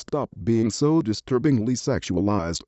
Stop being so disturbingly sexualized.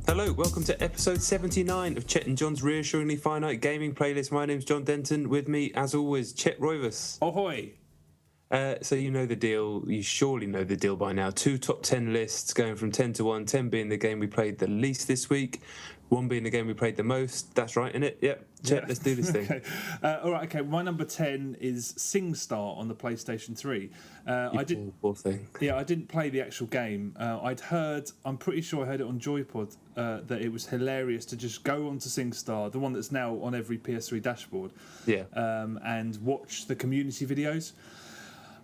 Hello, welcome to episode 79 of Chet and John's Reassuringly Finite Gaming Playlist. My name's John Denton. With me, as always, Chet Roivas. Ahoy! So you know the deal. You surely know the deal by now. 2 top 10 lists going from 10 to 1. 10 being the game we played the least this week. 1 being the game we played the most. That's right, innit? Yep. Chet, Yeah. Let's do this thing. Okay. All right, okay. My number 10 is SingStar on the PlayStation 3. Poor thing. Yeah, I didn't play the actual game. I'm pretty sure I heard it on Joypod, that it was hilarious to just go onto SingStar, the one that's now on every PS3 dashboard, Yeah. and watch the community videos.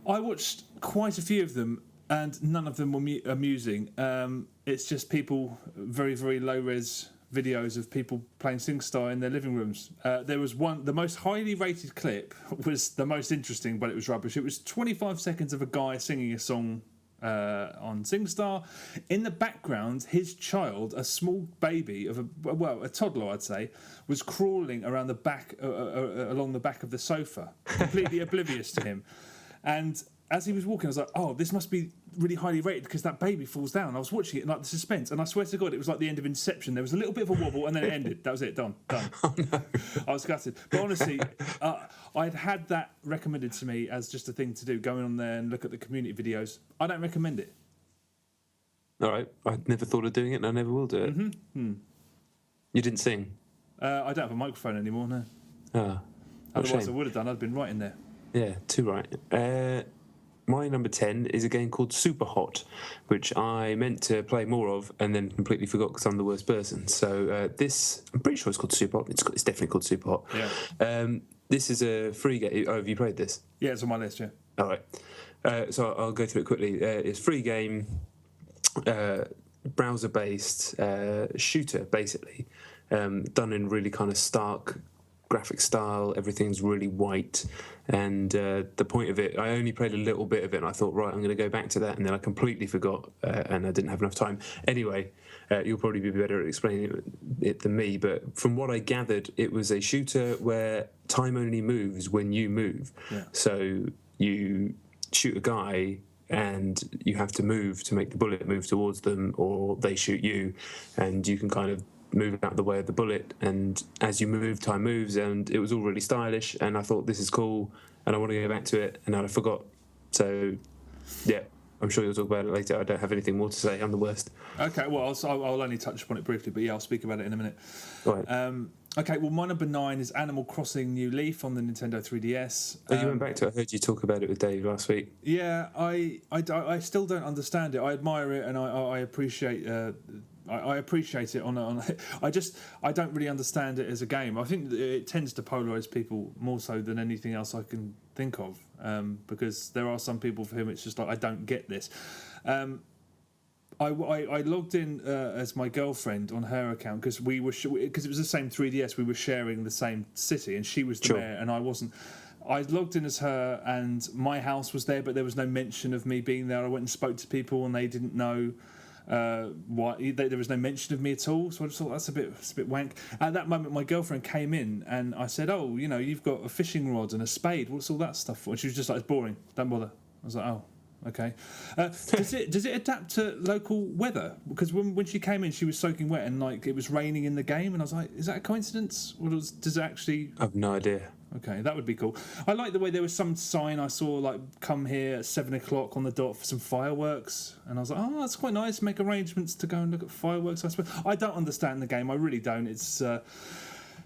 I watched quite a few of them, and none of them were amusing. It's just people, very, very low-res videos of people playing SingStar in their living rooms. There was one, the most highly rated clip was the most interesting, but it was rubbish. It was 25 seconds of a guy singing a song on SingStar. In the background, his child, a small baby of a toddler, I'd say, was crawling around the back, along the back of the sofa, completely oblivious to him. And as he was walking, I was like, oh, this must be really highly rated because that baby falls down. I was watching it, and like the suspense, and I swear to God, it was like the end of Inception. There was a little bit of a wobble, and then it ended. That was it, done. Oh, no. I was gutted. But honestly, I'd had that recommended to me as just a thing to do, going on there and look at the community videos. I don't recommend it. All right. I never thought of doing it, and I never will do it. Mm-hmm. You didn't sing? I don't have a microphone anymore, no. Ah. Otherwise, I would have done. I'd been right in there. Yeah, too right. My number 10 is a game called Superhot, which I meant to play more of and then completely forgot because I'm the worst person. So this, I'm pretty sure it's called Superhot. It's definitely called Superhot. Yeah. This is a free game. Oh, have you played this? Yeah, it's on my list, yeah. All right. So I'll go through it quickly. It's a free game, browser-based shooter, basically, done in really kind of stark graphic style. Everything's really white, and the point of it, I only played a little bit of it, and I thought, right, I'm going to go back to that, and then I completely forgot, and I didn't have enough time. Anyway, you'll probably be better at explaining it than me, but from what I gathered, it was a shooter where time only moves when you move. Yeah. So you shoot a guy, and you have to move to make the bullet move towards them, or they shoot you, and you can kind of move out the way of the bullet, and as you move, time moves, and it was all really stylish, and I thought, this is cool, and I want to go back to it, and I forgot. So yeah, I'm sure you'll talk about it later. I don't have anything more to say. I'm the worst. Okay, well, I'll only touch upon it briefly, but yeah, I'll speak about it in a minute. All right. Okay, well, my number 9 is Animal Crossing New Leaf on the Nintendo 3DS. You went back to it. I heard you talk about it with Dave last week. Yeah, I still don't understand it. I admire it, and I appreciate I appreciate it. I don't really understand it as a game. I think it tends to polarize people more so than anything else I can think of, because there are some people for whom it's just like, I don't get this. I logged in as my girlfriend on her account because because it was the same 3DS. We were sharing the same city, and she was the mayor, and I wasn't. I logged in as her, and my house was there, but there was no mention of me being there. I went and spoke to people, and they didn't know why. There was no mention of me at all. So I just thought, that's a bit wank. At that moment, my girlfriend came in, and I said, "Oh, you've got a fishing rod and a spade. What's all that stuff for?" And she was just like, "It's boring. Don't bother." I was like, "Oh." Okay. Does it adapt to local weather? Because when she came in, she was soaking wet, and like it was raining in the game, and I was like, "Is that a coincidence, or does it actually?" I have no idea. Okay, that would be cool. I like the way there was some sign I saw, like, come here at 7:00 on the dot for some fireworks, and I was like, "Oh, that's quite nice. Make arrangements to go and look at fireworks." I suppose I don't understand the game. I really don't. It's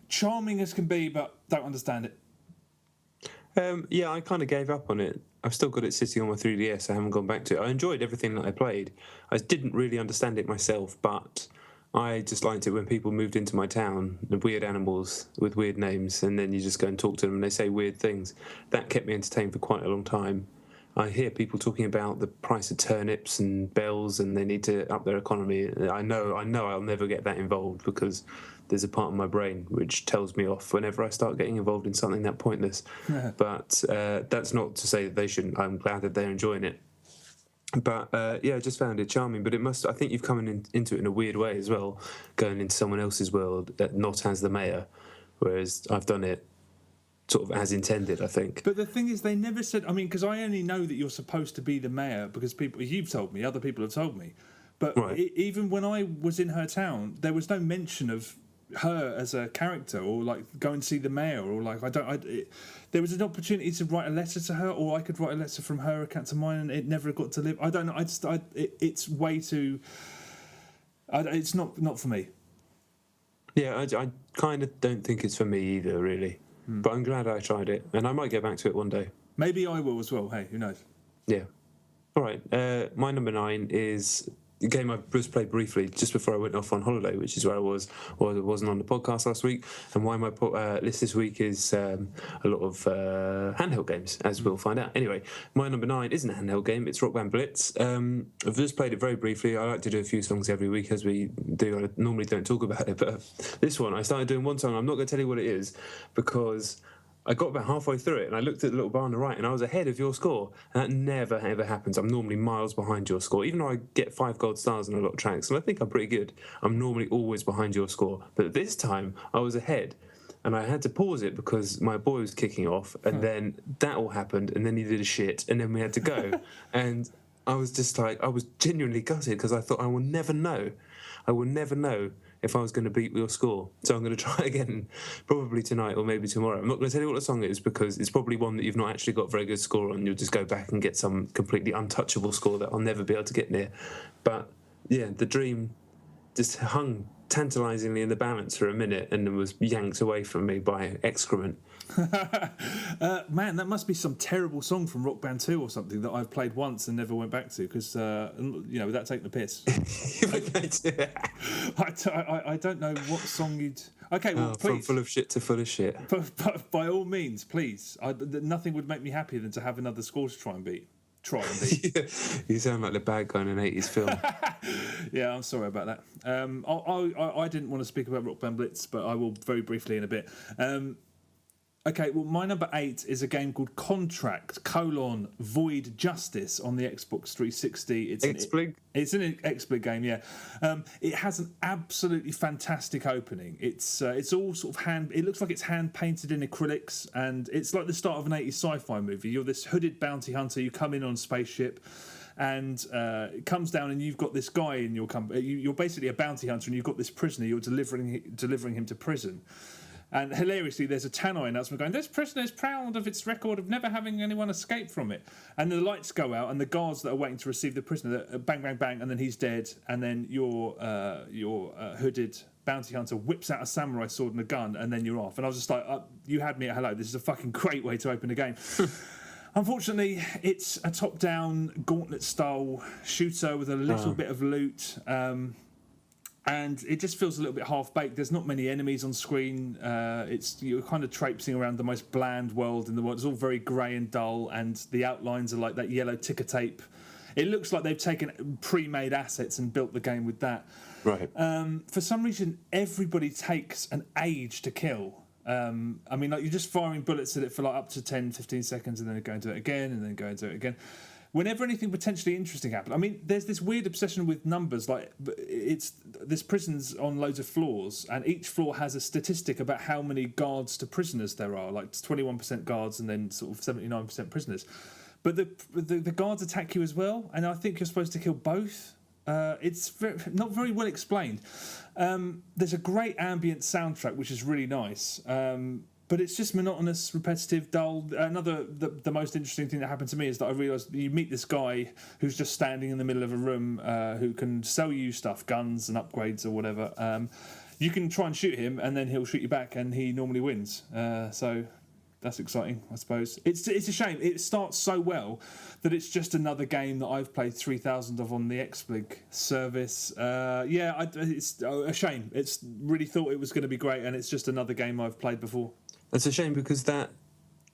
charming as can be, but don't understand it. Yeah, I kind of gave up on it. I've still got it sitting on my 3DS. I haven't gone back to it. I enjoyed everything that I played. I didn't really understand it myself, but I just liked it when people moved into my town, the weird animals with weird names, and then you just go and talk to them and they say weird things. That kept me entertained for quite a long time. I hear people talking about the price of turnips and bells, and they need to up their economy. I know I'll never get that involved because there's a part of my brain which tells me off whenever I start getting involved in something that pointless. But that's not to say that they shouldn't. I'm glad that they're enjoying it. But I just found it charming. But I think you've come into it in a weird way as well, going into someone else's world, not as the mayor, whereas I've done it sort of as intended, I think. But the thing is, they never said. I mean, because I only know that you're supposed to be the mayor because you've told me, other people have told me. But even when I was in her town, there was no mention of her as a character, or like go and see the mayor, or like there was an opportunity to write a letter to her, or I could write a letter from her account to mine, and it never got to live. I don't know. It's way too. It's not for me. Yeah, I kind of don't think it's for me either, really. But I'm glad I tried it, and I might get back to it one day. Maybe I will as well. Hey, who knows? Yeah. All right. My number 9 is a game I just played briefly just before I went off on holiday, which is where I wasn't on the podcast last week. And why my list this week is a lot of handheld games, as we'll find out. Anyway, my number 9 isn't a handheld game. It's Rock Band Blitz. I've just played it very briefly. I like to do a few songs every week, as we do. I normally don't talk about it, but this one, I started doing one song. I'm not going to tell you what it is because I got about halfway through it and I looked at the little bar on the right and I was ahead of your score. And that never, ever happens. I'm normally miles behind your score. Even though I get 5 gold stars on a lot of tracks, and I think I'm pretty good, I'm normally always behind your score. But this time, I was ahead. And I had to pause it because my boy was kicking off. And then that all happened. And then he did a shit. And then we had to go. And I was just like, I was genuinely gutted because I thought I will never know. I will never know if I was going to beat your score. So I'm going to try again, probably tonight or maybe tomorrow. I'm not going to tell you what the song is because it's probably one that you've not actually got a very good score on. You'll just go back and get some completely untouchable score that I'll never be able to get near. But yeah, the dream just hung tantalisingly in the balance for a minute and then was yanked away from me by Excrement. Man, that must be some terrible song from Rock Band 2 or something that I've played once and never went back to because, without taking the piss. I don't know what song you'd... Okay, well, please. From full of shit to full of shit. But by all means, please. Nothing would make me happier than to have another score to try and beat. Yeah, you sound like the bad guy in an 80s film. Yeah, I'm sorry about that. I didn't want to speak about Rock Band Blitz, but I will very briefly in a bit. Okay, well, my number 8 is a game called Contract: Void Justice on the Xbox 360. It's an XSplit game, yeah. It has an absolutely fantastic opening. It's all sort of it looks like it's hand painted in acrylics, and it's like the start of an 80s sci-fi movie. You're this hooded bounty hunter. You come in on a spaceship. And it comes down, and you've got this guy in your company. You're basically a bounty hunter, and you've got this prisoner. You're delivering him to prison. And hilariously, there's a tannoy announcement going, "This prisoner is proud of its record of never having anyone escape from it." And the lights go out, and the guards that are waiting to receive the prisoner, bang, bang, bang, and then he's dead. And then your hooded bounty hunter whips out a samurai sword and a gun, and then you're off. And I was just like, you had me at hello. This is a fucking great way to open a game. Unfortunately, it's a top-down gauntlet-style shooter with a little bit of loot. And it just feels a little bit half-baked. There's not many enemies on screen. You're kind of traipsing around the most bland world in the world. It's all very grey and dull, and the outlines are like that yellow ticker tape. It looks like they've taken pre-made assets and built the game with that. Right. For some reason, everybody takes an age to kill. I mean, like, you're just firing bullets at it for like up to 10, 15 seconds, and then going to it again, and then going to it again. Whenever anything potentially interesting happens, I mean, there's this weird obsession with numbers. Like, this prison's on loads of floors, and each floor has a statistic about how many guards to prisoners there are. Like 21% guards, and then sort of 79% prisoners. But the guards attack you as well, and I think you're supposed to kill both. It's not very well explained. There's a great ambient soundtrack, which is really nice. But it's just monotonous, repetitive, dull. The most interesting thing that happened to me is that I realised you meet this guy who's just standing in the middle of a room who can sell you stuff, guns and upgrades or whatever. You can try and shoot him, and then he'll shoot you back, and he normally wins. So that's exciting, I suppose. It's a shame. It starts so well that it's just another game that I've played 3,000 of on the XSplit service. It's a shame. It's really thought it was going to be great, and it's just another game I've played before. That's a shame because that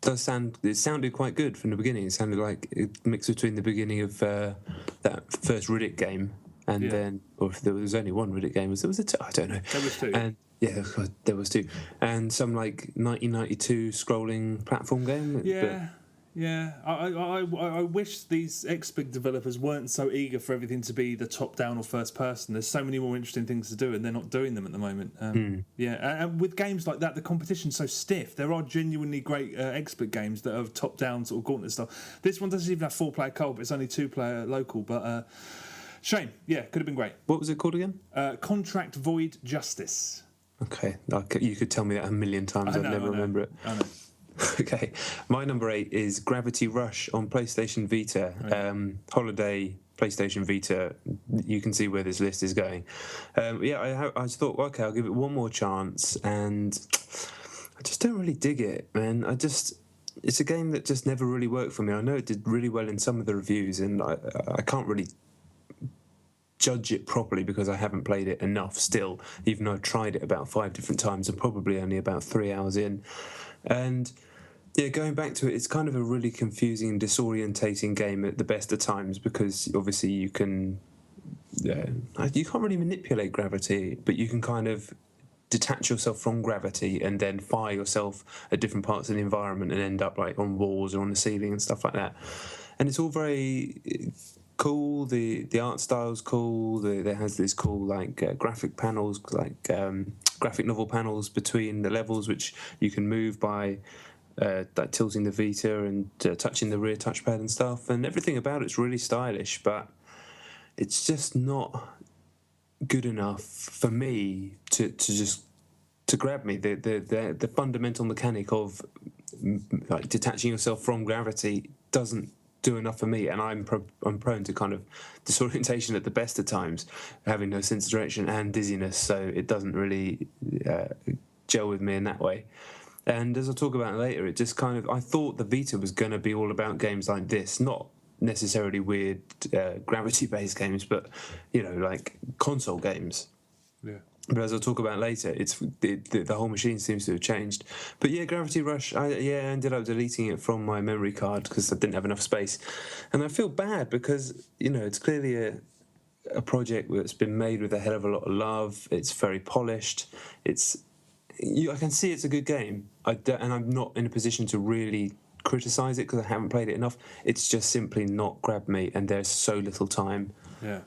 does sound. It sounded quite good from the beginning. It sounded like a mix between the beginning of that first Riddick game and then, or if there was only one Riddick game, there was a two. I don't know. There was two. Yeah, God, there was two, and some like 1992 scrolling platform game. Yeah. I wish these Xbig developers weren't so eager for everything to be the top down or first person. There's so many more interesting things to do, and they're not doing them at the moment. Yeah, and with games like that, the competition's so stiff. There are genuinely great Xbig games that are top down sort of gauntlet stuff. This one doesn't even have 4-player co-op. It's only 2-player local, but shame. Yeah, could have been great. What was it called again? Contract Void Justice. Okay, you could tell me that a million times. I'd never remember it. I know. Okay, my number 8 is Gravity Rush on PlayStation Vita. Right. Holiday PlayStation Vita. You can see where this list is going. I just thought, okay, I'll give it one more chance, and I just don't really dig it, man. It's a game that just never really worked for me. I know it did really well in some of the reviews, and I can't really judge it properly because I haven't played it enough still, even though I've tried it about 5 different times and probably only about 3 hours in. And yeah, going back to it, it's kind of a really confusing and disorientating game at the best of times, because obviously you can't really manipulate gravity, but you can kind of detach yourself from gravity and then fire yourself at different parts of the environment and end up like on walls or on the ceiling and stuff like that. And it's all very cool. The art style's cool. There has these cool like graphic panels, like graphic novel panels between the levels, which you can move by like tilting the Vita and touching the rear touchpad and stuff. And everything about it's really stylish, but it's just not good enough for me to grab me. The fundamental mechanic of like detaching yourself from gravity doesn't do enough for me, and I'm prone to kind of disorientation at the best of times, having no sense of direction and dizziness, so it doesn't really gel with me in that way. And as I'll talk about later, it just kind of, I thought the Vita was going to be all about games like this, not necessarily weird gravity-based games, but, you know, like console games. Yeah. But as I'll talk about later, it's the whole machine seems to have changed. But yeah, Gravity Rush, I ended up deleting it from my memory card because I didn't have enough space. And I feel bad because, you know, it's clearly a project that's been made with a hell of a lot of love. It's very polished. I can see it's a good game. And I'm not in a position to really criticise it because I haven't played it enough. It's just simply not grabbed me, and there's so little time. Yeah.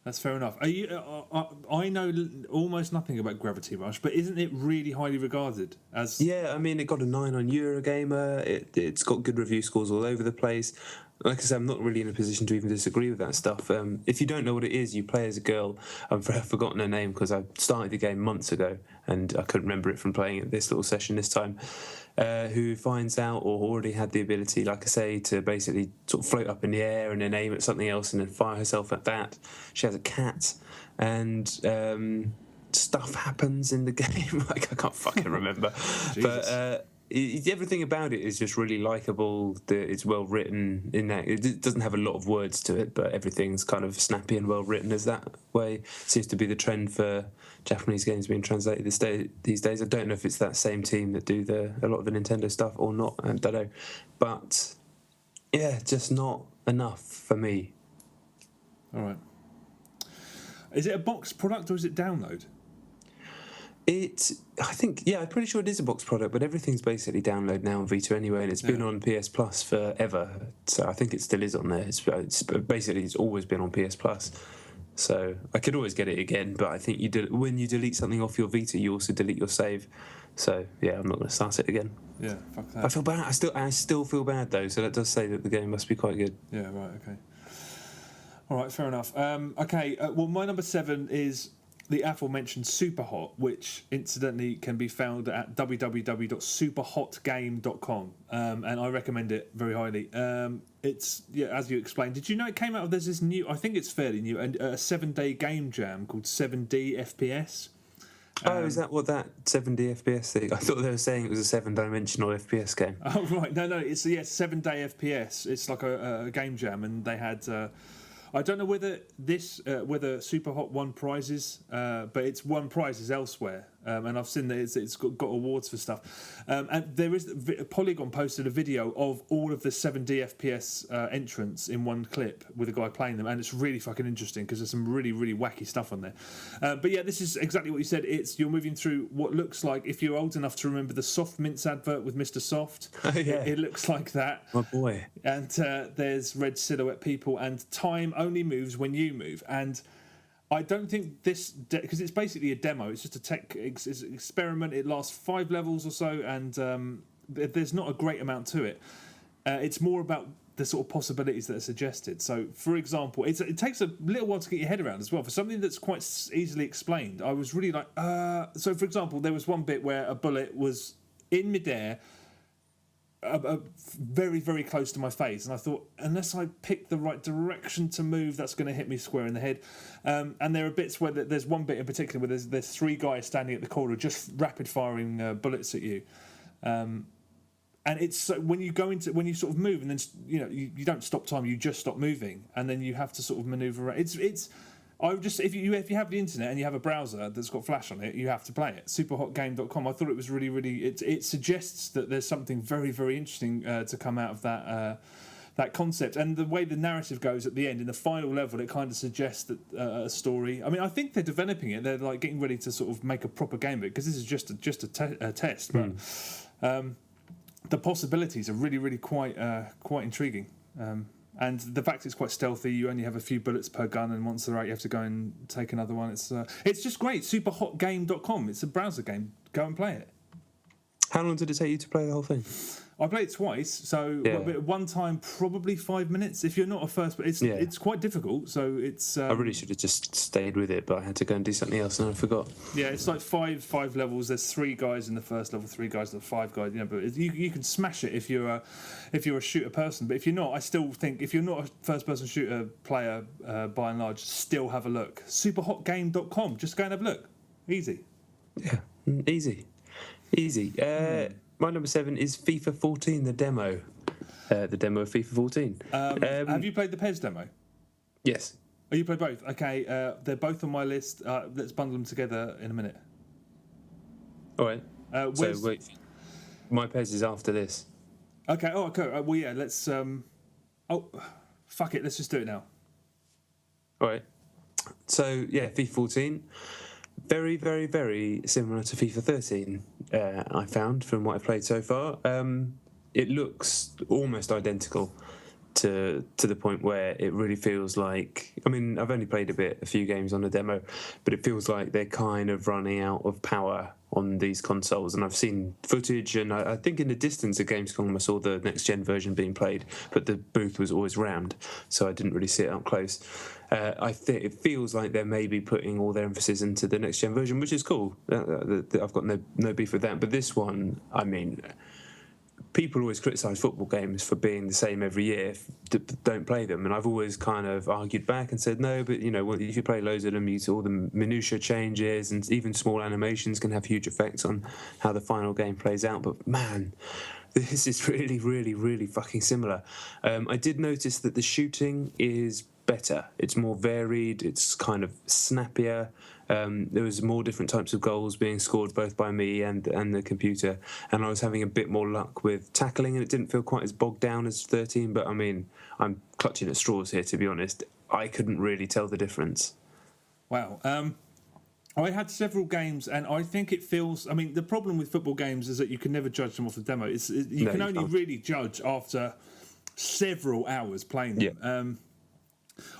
That's fair enough. I know almost nothing about Gravity Rush, but isn't it really highly regarded as? Yeah, I mean, it got a 9 on Eurogamer. It's got good review scores all over the place. Like I said, I'm not really in a position to even disagree with that stuff. If you don't know what it is, you play as a girl. I've forgotten her name because I started the game months ago and I couldn't remember it from playing it this little session this time. Who finds out, or already had the ability, like I say, to basically sort of float up in the air and then aim at something else and then fire herself at that. She has a cat, and stuff happens in the game. Like, I can't fucking remember. But everything about it is just really likeable. It's well written in that it doesn't have a lot of words to it, but everything's kind of snappy and well written. As that way seems to be the trend for Japanese games being translated these days. I don't know if it's that same team that do a lot of the Nintendo stuff or not. I don't know, but yeah, just not enough for me. All right. Is it a box product or is it download? I'm pretty sure it is a box product, but everything's basically download now on Vita anyway, and it's been on PS Plus forever. So I think it still is on there. It's always been on PS Plus. So I could always get it again, but I think when you delete something off your Vita, you also delete your save. So yeah, I'm not going to start it again. Yeah, fuck that. I feel bad. I still feel bad though. So that does say that the game must be quite good. Yeah. Right. Okay. All right. Fair enough. Well, my number 7 is the aforementioned SUPERHOT, which incidentally can be found at www.superhotgame.com, and I recommend it very highly. It's, as you explained. Did you know it came out of, there's this new, I think it's fairly new, and a 7-day game jam called 7D FPS. Is that what that 7D FPS thing? I thought they were saying it was a 7-dimensional FPS game. Oh right, no, it's 7-day FPS. It's like a game jam, and they had. I don't know whether SUPERHOT won prizes, but it's won prizes elsewhere. and I've seen that it's got awards for stuff. And there is Polygon posted a video of all of the 7D FPS entrants in one clip with a guy playing them, and it's really fucking interesting because there's some really, really wacky stuff on there. But yeah, this is exactly what you said. You're moving through what looks like, if you're old enough to remember the Soft Mints advert with Mr. Soft, it looks like that. My boy. And there's red silhouette people, and time only moves when you move. And I don't think this, because it's basically a demo, it's just a tech experiment. It lasts 5 levels or so, and there's not a great amount to it. It's more about the sort of possibilities that are suggested. So, for example, it takes a little while to get your head around as well. For something that's quite easily explained, I was really like, So, for example, there was one bit where a bullet was in midair, very, very close to my face, and I thought, unless I pick the right direction to move, that's going to hit me square in the head. And there are bits where there's one bit in particular where there's 3 guys standing at the corner just rapid firing bullets at you. And it's when you sort of move, and then you don't stop time, you just stop moving, and then you have to sort of maneuver around. If you have the internet and you have a browser that's got Flash on it, you have to play it. SUPERHOTgame.com. I thought it was really, really. It suggests that there's something very, very interesting to come out of that concept, and the way the narrative goes at the end in the final level, it kind of suggests that a story. I mean, I think they're developing it. They're like getting ready to sort of make a proper game of it, because this is just a test. But the possibilities are really, really quite intriguing. And the fact it's quite stealthy, you only have a few bullets per gun, and once they're out, you have to go and take another one. It's just great. SuperHotGame.com. It's a browser game. Go and play it. How long did it take you to play the whole thing? I played it twice, so one time probably 5 minutes. If you're not a first, it's quite difficult. So it's. I really should have just stayed with it, but I had to go and do something else, and I forgot. Yeah, it's like five levels. There's 3 guys in the first level, 3 guys in the 5 guys. But you can smash it if you're a shooter person. But if you're not, I still think if you're not a first person shooter player, by and large, still have a look. SuperHotGame.com. Just go and have a look. Easy. Yeah, easy. My number 7 is FIFA 14, the demo. The demo of FIFA 14. Have you played the PES demo? Yes. Oh, you played both? Okay, they're both on my list. Let's bundle them together in a minute. All right. So wait, my PES is after this. Okay. Oh, okay. Well, yeah. Let's. Fuck it. Let's just do it now. All right. So yeah, FIFA 14. Very, very, very similar to FIFA 13, I found, from what I've played so far. It looks almost identical to the point where it really feels like... I mean, I've only played a few games on the demo, but it feels like they're kind of running out of power on these consoles. And I've seen footage, and I think in the distance at Gamescom I saw the next-gen version being played, but the booth was always rammed, so I didn't really see it up close. I think it feels like they're maybe putting all their emphasis into the next-gen version, which is cool. I've got no beef with that. But this one, I mean... People always criticise football games for being the same every year. Don't play them, and I've always kind of argued back and said no. But if you play loads of them, all the minutiae changes, and even small animations can have huge effects on how the final game plays out. But man, this is really, really, really fucking similar. I did notice that the shooting is better. It's more varied. It's kind of snappier. There was more different types of goals being scored both by me and the computer, and I was having a bit more luck with tackling, and it didn't feel quite as bogged down as 13. But I mean, I'm clutching at straws here, to be honest. I couldn't really tell the difference. Wow. I had several games, and I think it feels... I mean, the problem with football games is that you can never judge them off the demo. You can only really judge after several hours playing them. Yeah.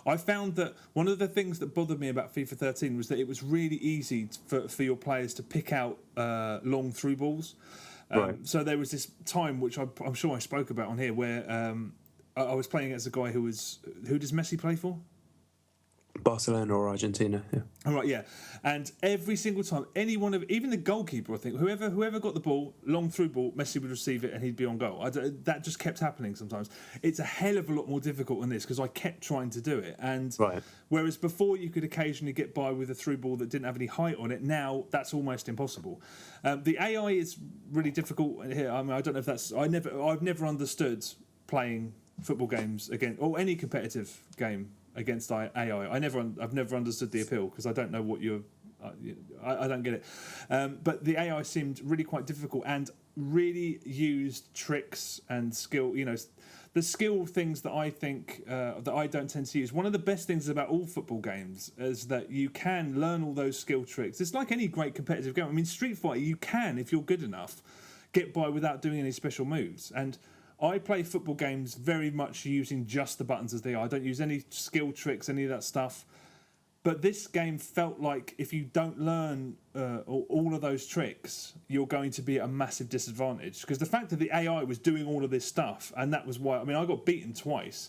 I found that one of the things that bothered me about FIFA 13 was that it was really easy for your players to pick out long through balls. Right. So there was this time, which I'm sure I spoke about on here, where I was playing against a guy who does Messi play for? Barcelona or Argentina, yeah. All right, yeah. And every single time, even the goalkeeper, I think, whoever got the ball, long through ball, Messi would receive it and he'd be on goal. That just kept happening sometimes. It's a hell of a lot more difficult than this because I kept trying to do it. And whereas before you could occasionally get by with a through ball that didn't have any height on it, now that's almost impossible. The AI is really difficult here. I mean, I don't know if that's... I've never understood playing football games again, or any competitive game against AI. I've never understood the appeal because I don't know what you're I don't get it. But the AI seemed really quite difficult and really used tricks and skill. The skill things that I think that I don't tend to use. One of the best things about all football games is that you can learn all those skill tricks. It's like any great competitive game. I mean, Street Fighter, you can, if you're good enough, get by without doing any special moves. And I play football games very much using just the buttons as they are. I don't use any skill tricks, any of that stuff. But this game felt like if you don't learn all of those tricks, you're going to be at a massive disadvantage. Because the fact that the AI was doing all of this stuff, and that was why. I mean, I got beaten twice.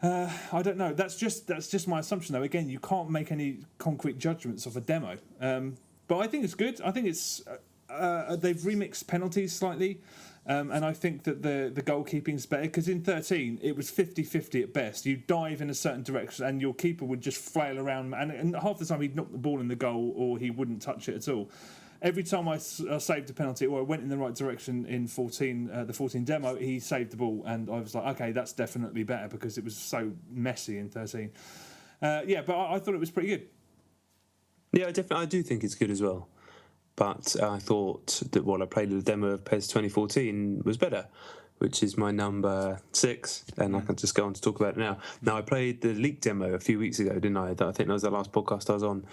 I don't know. That's just my assumption, though. Again, you can't make any concrete judgments of a demo. But I think it's good. I think it's they've remixed penalties slightly. And I think that the goalkeeping's better because in 13 it was 50-50 at best. You dive in a certain direction and your keeper would just flail around, and half the time he'd knock the ball in the goal or he wouldn't touch it at all. Every time I saved a penalty or I went in the right direction in the 14 demo, he saved the ball, and I was like, okay, that's definitely better because it was so messy in 13. But I thought it was pretty good. Yeah, I do think it's good as well. But I thought that what I played in the demo of PES 2014 was better, which is my number 6, and I can just go on to talk about it now. Now, I played the leaked demo a few weeks ago, didn't I? I think that was the last podcast I was on,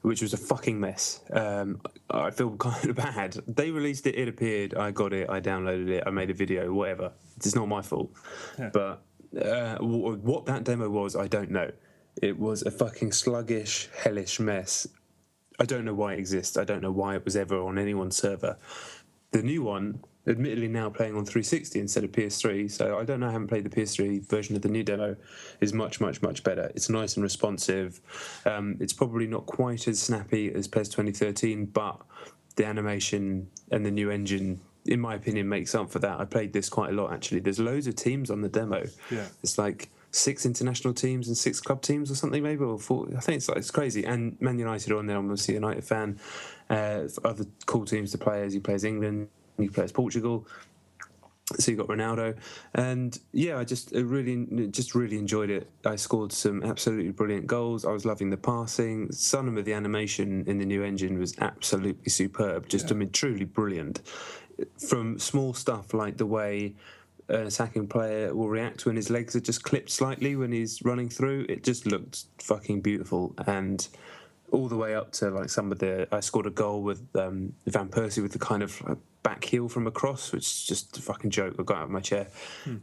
which was a fucking mess. I feel kind of bad. They released it, it appeared, I got it, I downloaded it, I made a video, whatever. It's not my fault. Yeah. But what that demo was, I don't know. It was a fucking sluggish, hellish mess. I don't know why it exists. I don't know why it was ever on anyone's server. The new one, admittedly now playing on 360 instead of PS3, so I don't know, I haven't played the PS3 version of the new demo, is much, much, much better. It's nice and responsive. It's probably not quite as snappy as PES 2013, but the animation and the new engine, in my opinion, makes up for that. I played this quite a lot, actually. There's loads of teams on the demo. Yeah. It's like 6 international teams and 6 club teams or something, maybe, or 4. I think it's crazy. And Man United are on there. I'm obviously a United fan. Other cool teams to play as. You play as England, you play as Portugal. So you got Ronaldo, and I just really enjoyed it. I scored some absolutely brilliant goals. I was loving the passing. Some of the animation in the new engine was absolutely superb. I mean, truly brilliant. From small stuff like the way an attacking player will react when his legs are just clipped slightly when he's running through. It just looked fucking beautiful, and all the way up to some of the. I scored a goal with Van Persie with the kind of back heel from across, which is just a fucking joke. I got out of my chair,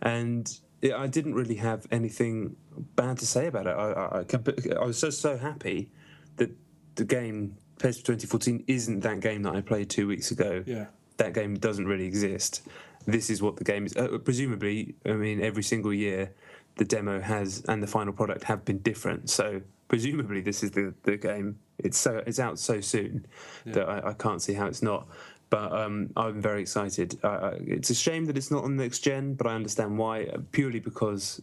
and I didn't really have anything bad to say about it. I was so happy that the game PES 2014 isn't that game that I played 2 weeks ago. Yeah, that game doesn't really exist. This is what the game is. Presumably, I mean, every single year, the demo has and the final product have been different. So presumably, this is the game. It's out so soon that I can't see how it's not. But I'm very excited. It's a shame that it's not on next gen, but I understand why. Purely because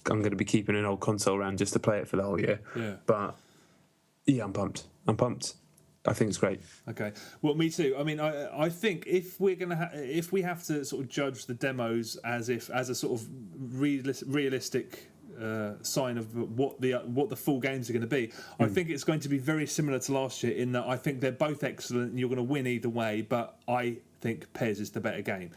I'm going to be keeping an old console around just to play it for the whole year. Yeah. But yeah, I'm pumped. I think it's great. Okay. Well, me too. I mean, I think if we're if we have to sort of judge the demos as a sort of realistic sign of what the full games are going to be, I think it's going to be very similar to last year in that I think they're both excellent and you're going to win either way. But I think PES is the better game.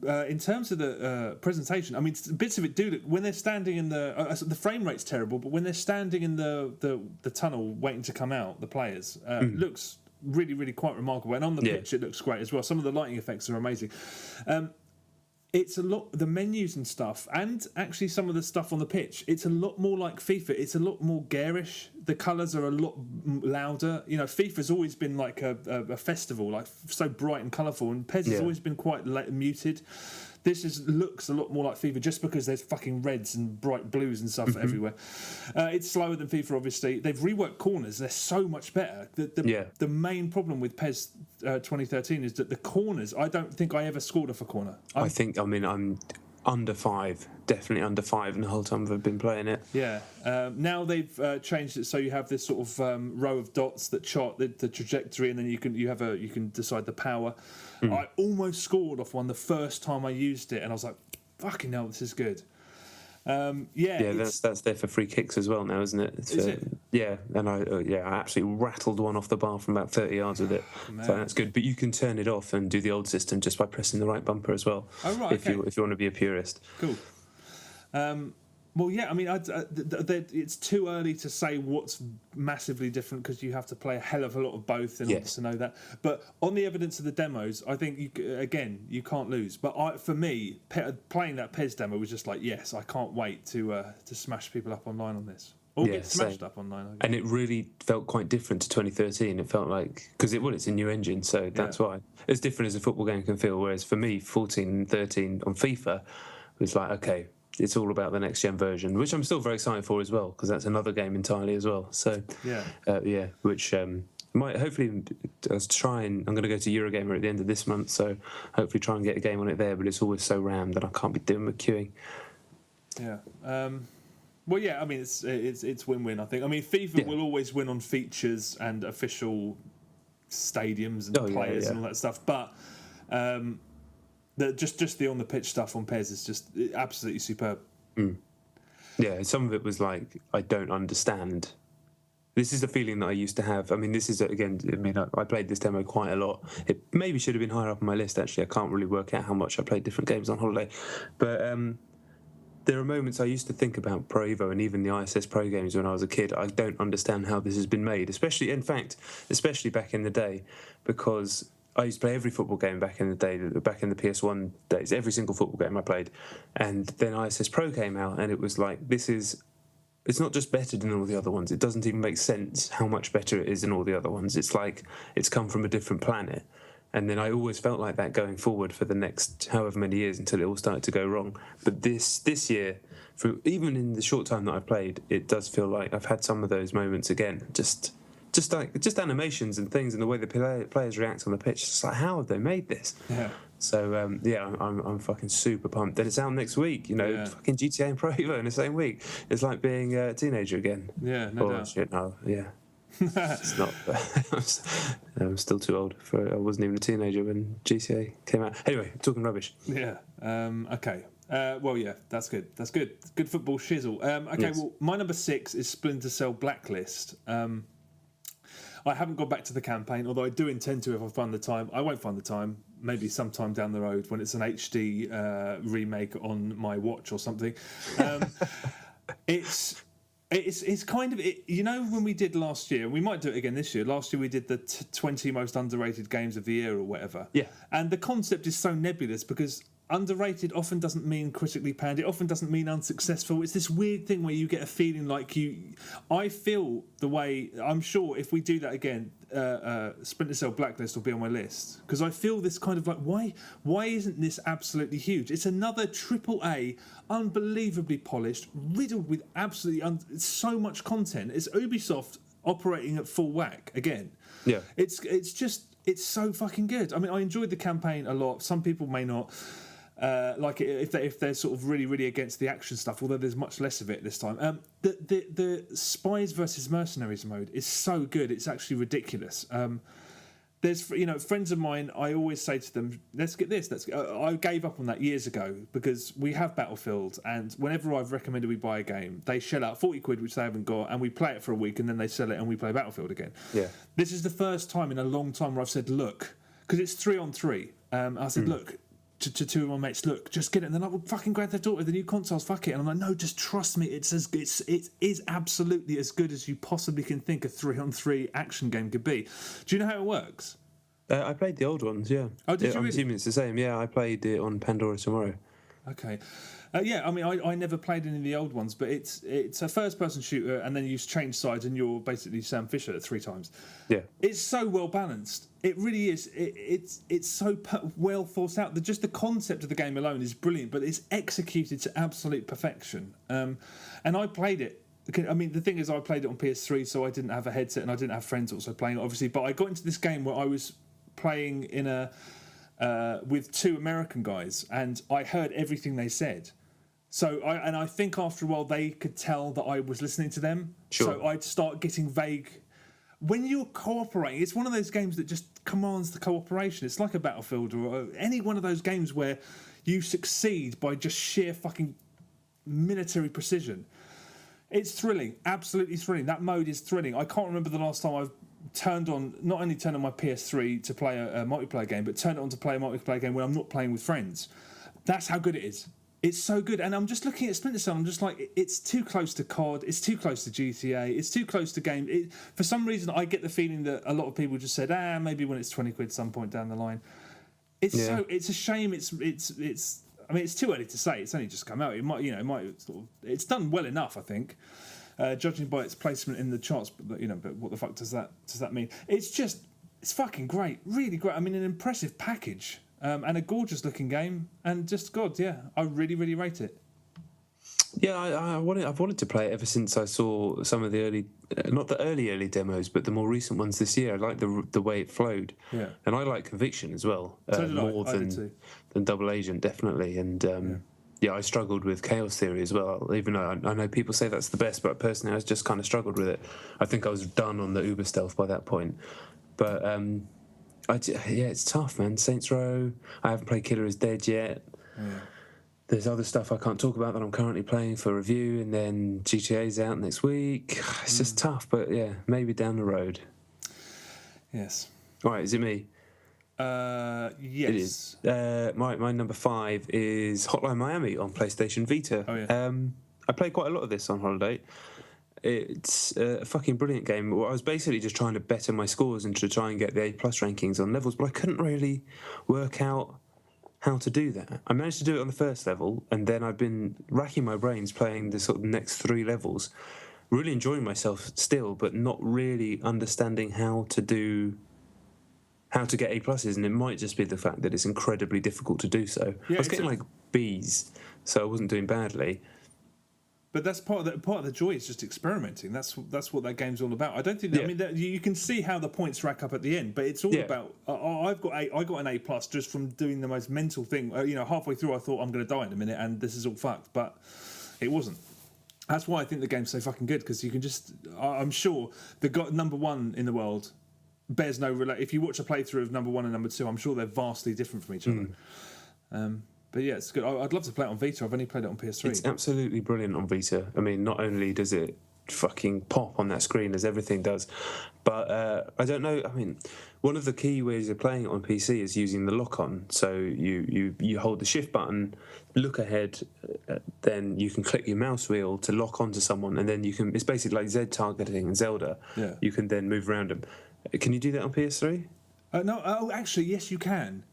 In terms of the presentation, I mean, bits of it do look, when they're standing in the frame rate's terrible, but when they're standing in the tunnel waiting to come out, the players, it looks really, really quite remarkable. And on the pitch, it looks great as well. Some of the lighting effects are amazing. It's a lot, the menus and stuff, and actually some of the stuff on the pitch, it's a lot more like FIFA. It's a lot more garish. The colours are a lot louder. You know, FIFA's always been like a festival, like so bright and colourful, and PES has always been quite muted. This looks a lot more like FIFA just because there's fucking reds and bright blues and stuff everywhere. It's slower than FIFA, obviously. They've reworked corners. They're so much better. The main problem with PES 2013 is that the corners, I don't think I ever scored off a corner. I'm under 5, definitely under 5 in the whole time I've been playing it. Yeah. Now they've changed it so you have this sort of row of dots that chart the trajectory, and then you can decide the power. I almost scored off one the first time I used it, and I was like, fucking hell, this is good. Yeah, that's there for free kicks as well now, isn't it? Is it? Yeah, and I absolutely rattled one off the bar from about 30 yards with it. So that's good. But you can turn it off and do the old system just by pressing the right bumper as well. Oh, right, if you want to be a purist. Cool. Well, yeah, I mean, it's too early to say what's massively different because you have to play a hell of a lot of both in order to know that. But on the evidence of the demos, I think, you can't lose. But for me, playing that PES demo was just like, yes, I can't wait to smash people up online on this. Or get smashed up online. I guess. And it really felt quite different to 2013. It felt like, because it's a new engine, so that's why. As different as a football game can feel, whereas for me, 14 and 13 on FIFA was like, okay, it's all about the next gen version, which I'm still very excited for as well, because that's another game entirely as well. So which might hopefully I'm going to go to Eurogamer at the end of this month, so hopefully try and get a game on it there. But it's always so rammed that I can't be doing my queuing. Yeah. Well, yeah. I mean, it's win-win. I think. I mean, FIFA will always win on features and official stadiums and players and all that stuff, but. Just the on the pitch stuff on PES is just absolutely superb. Yeah, some of it was like, I don't understand. This is the feeling that I used to have. I mean, this is again. I mean, I played this demo quite a lot. It maybe should have been higher up on my list. Actually, I can't really work out how much I played different games on holiday, but there are moments I used to think about Pro Evo and even the ISS Pro games when I was a kid. I don't understand how this has been made, especially back in the day, because I used to play every football game back in the day, back in the PS1 days, every single football game I played. And then ISS Pro came out, and it was like, it's not just better than all the other ones. It doesn't even make sense how much better it is than all the other ones. It's like it's come from a different planet. And then I always felt like that going forward for the next however many years until it all started to go wrong. But this year, even in the short time that I've played, it does feel like I've had some of those moments again. Just animations and things and the way the players react on the pitch. It's like, how have they made this? Yeah. So I'm fucking super pumped. Then it's out next week. Fucking GTA and Pro Evo in the same week. It's like being a teenager again. Yeah, no doubt. Shit, no, yeah. It's not. I'm still too old I wasn't even a teenager when GTA came out. Anyway, talking rubbish. Yeah. Okay. Well, yeah, that's good. That's good. Good football shizzle. Okay. Yes. Well, my number 6 is Splinter Cell Blacklist. I haven't gone back to the campaign, although I do intend to if I find the time. I won't find the time. Maybe sometime down the road when it's an HD remake on my watch or something. It's kind of when we did last year, and we might do it again this year. Last year we did the 20 most underrated games of the year or whatever. Yeah. And the concept is so nebulous because underrated often doesn't mean critically panned. It often doesn't mean unsuccessful. It's this weird thing where you get a feeling like I feel the way. I'm sure if we do that again, Splinter Cell Blacklist will be on my list because I feel this kind of like why isn't this absolutely huge? It's another AAA, unbelievably polished, riddled with absolutely so much content. It's Ubisoft operating at full whack again. Yeah, it's so fucking good. I mean, I enjoyed the campaign a lot. Some people may not. Like it if they're sort of really, really against the action stuff, although there's much less of it this time. The spies versus mercenaries mode is so good; it's actually ridiculous. There's friends of mine. I always say to them, "Let's get this." I gave up on that years ago because we have Battlefield, and whenever I've recommended we buy a game, they shell out 40 quid, which they haven't got, and we play it for a week, and then they sell it, and we play Battlefield again. Yeah. This is the first time in a long time where I've said, "Look," because it's 3-on-3. I said, "Look." To two of my mates, look, just get it. And they're like, well, fucking Grand Theft Auto, the new consoles, fuck it. And I'm like, no, just trust me. It is absolutely as good as you possibly can think a 3-on-3 action game could be. Do you know how it works? I played the old ones, yeah. Oh, did you I'm really? assuming it's the same. Yeah, I played it on Pandora tomorrow. Okay. Yeah, I mean, I never played any of the old ones, but it's a first-person shooter, and then you change sides, and you're basically Sam Fisher 3 times. Yeah, it's so well balanced. It really is. It's so well thought out. Just the concept of the game alone is brilliant, but it's executed to absolute perfection. And I played it. I mean, the thing is, I played it on PS3, so I didn't have a headset, and I didn't have friends also playing it, obviously. But I got into this game where I was playing in with 2 American guys, and I heard everything they said. So I think after a while they could tell that I was listening to them. Sure. So I'd start getting vague. When you're cooperating, it's one of those games that just commands the cooperation. It's like a Battlefield or any one of those games where you succeed by just sheer fucking military precision. It's thrilling, absolutely thrilling. That mode is thrilling. I can't remember the last time I've not only turned on my PS3 to play a multiplayer game, but turned it on to play a multiplayer game when I'm not playing with friends. That's how good it is. It's so good. And I'm just looking at Splinter Cell, I'm just like, it's too close to COD, it's too close to GTA, it's too close to game. For some reason, I get the feeling that a lot of people just said, maybe when it's 20 quid some point down the line. It's a shame. It's I mean, it's too early to say. It's only just come out. It might it's done well enough, I think, judging by its placement in the charts. But but what the fuck does that mean? It's fucking great, really great. I mean, an impressive package and a gorgeous looking game, and just I really, really rate it. Yeah, I've wanted to play it ever since I saw some of the early, not the early demos, but the more recent ones this year. I like the way it flowed, and I like Conviction as well, more than Double Agent, definitely. And I struggled with Chaos Theory as well, even though I know people say that's the best, but personally I just kind of struggled with it. I think I was done on the Uber stealth by that point. But it's tough, man. Saints Row, I haven't played Killer is Dead yet. Yeah. There's other stuff I can't talk about that I'm currently playing for review, and then GTA's out next week. It's just tough, but maybe down the road. Yes. All right, is it me? Yes. It is. My number 5 is Hotline Miami on PlayStation Vita. Oh, yeah. I played quite a lot of this on holiday. It's a fucking brilliant game. I was basically just trying to better my scores and to try and get the A+ rankings on levels, but I couldn't really work out how to do that. I managed to do it on the first level, and then I've been racking my brains playing the sort of next 3 levels, really enjoying myself still, but not really understanding how to get A+, and it might just be the fact that it's incredibly difficult to do so. I was getting like Bs, so I wasn't doing badly. But that's part of the joy is just experimenting. That's what that game's all about. I don't think that, I mean you can see how the points rack up at the end, but it's all about. I got an A+ just from doing the most mental thing. Halfway through I thought I'm going to die in a minute and this is all fucked, but it wasn't. That's why I think the game's so fucking good, because you can just. I'm sure the number 1 in the world bears no relation. If you watch a playthrough of number 1 and number 2, I'm sure they're vastly different from each other. But yeah, it's good. I'd love to play it on Vita. I've only played it on PS3. It's absolutely brilliant on Vita. I mean, not only does it fucking pop on that screen as everything does, but I don't know. I mean, one of the key ways of playing it on PC is using the lock-on. So you hold the shift button, look ahead, then you can click your mouse wheel to lock onto someone, and then you can. It's basically like Z targeting in Zelda. Yeah. You can then move around them. Can you do that on PS3? No. Oh, actually, yes, you can.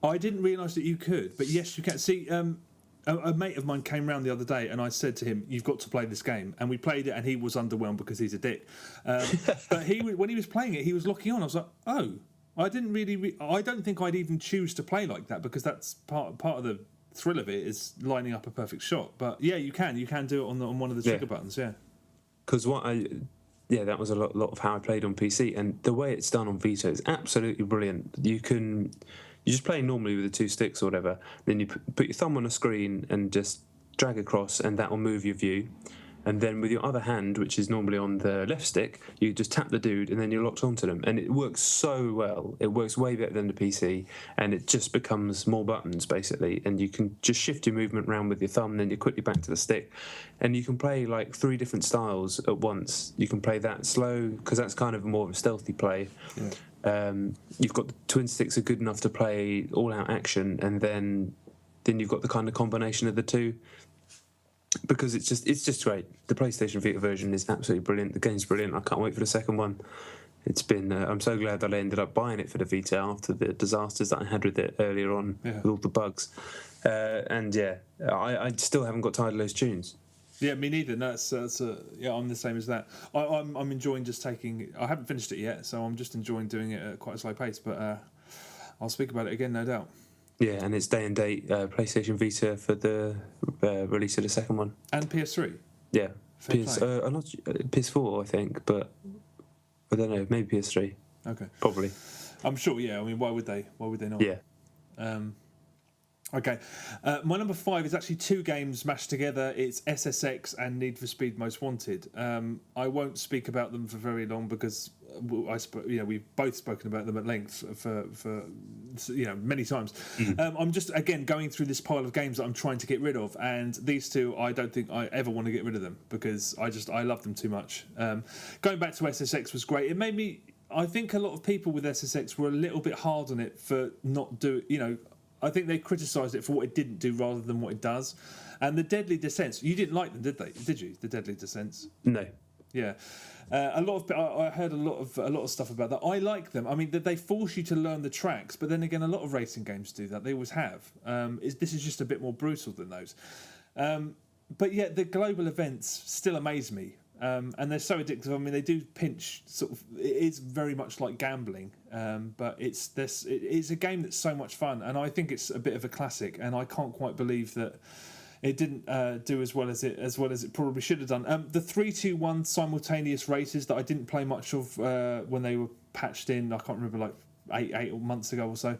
I didn't realise that you could, but yes, you can. See, a mate of mine came round the other day, and I said to him, "You've got to play this game." And we played it, and he was underwhelmed because he's a dick. But when he was playing it, he was locking on. I was like, "Oh, I didn't really. I don't think I'd even choose to play like that, because that's part of the thrill of it is lining up a perfect shot." But yeah, you can do it on one of the trigger buttons. Yeah. Because that was a lot of how I played on PC, and the way it's done on Vita is absolutely brilliant. You just play normally with the 2 sticks or whatever, then you put your thumb on a screen and just drag across, and that will move your view. And then with your other hand, which is normally on the left stick, you just tap the dude and then you're locked onto them. And it works so well. It works way better than the PC, and it just becomes more buttons, basically. And you can just shift your movement around with your thumb, and then you're quickly back to the stick. And you can play like 3 different styles at once. You can play that slow, because that's kind of more of a stealthy play. Yeah. You've got the twin sticks are good enough to play all-out action, and then you've got the kind of combination of the two, because it's just great. The PlayStation Vita version is absolutely brilliant. The game's brilliant. I can't wait for the second one. It's been. I'm so glad that I ended up buying it for the Vita after the disasters that I had with it earlier on, with all the bugs. I still haven't got tired of those tunes. Yeah, me neither. No, I'm the same as that. I'm enjoying just taking. I haven't finished it yet, so I'm just enjoying doing it at quite a slow pace. But I'll speak about it again, no doubt. Yeah, and it's day and date PlayStation Vita for the release of the second one. And PS3. Yeah, PS4 I think, but I don't know. Maybe PS3. Okay. Probably. I'm sure. Yeah. I mean, why would they? Why would they not? Yeah. Okay. My number 5 is actually 2 games mashed together. It's SSX and Need for Speed Most Wanted. I won't speak about them for very long because we've both spoken about them at length for many times. I'm just, again, going through this pile of games that I'm trying to get rid of, and these 2, I don't think I ever want to get rid of them because I love them too much. Going back to SSX was great. It made me... I think a lot of people with SSX were a little bit hard on it for not doing... I think they criticised it for what it didn't do rather than what it does. And the Deadly Descents, you didn't like them, did you? The Deadly Descents? No. Yeah. I heard a lot of stuff about that. I like them. I mean, they force you to learn the tracks, but then again, a lot of racing games do that. They always have. This is just a bit more brutal than those. But yet, the global events still amaze me. And they're so addictive. I mean, they do pinch sort of. It is very much like gambling, but it's a game that's so much fun, and I think it's a bit of a classic. And I can't quite believe that it didn't do as well as it probably should have done. The 3-2-1 simultaneous races that I didn't play much of when they were patched in. I can't remember, like eight months ago or so.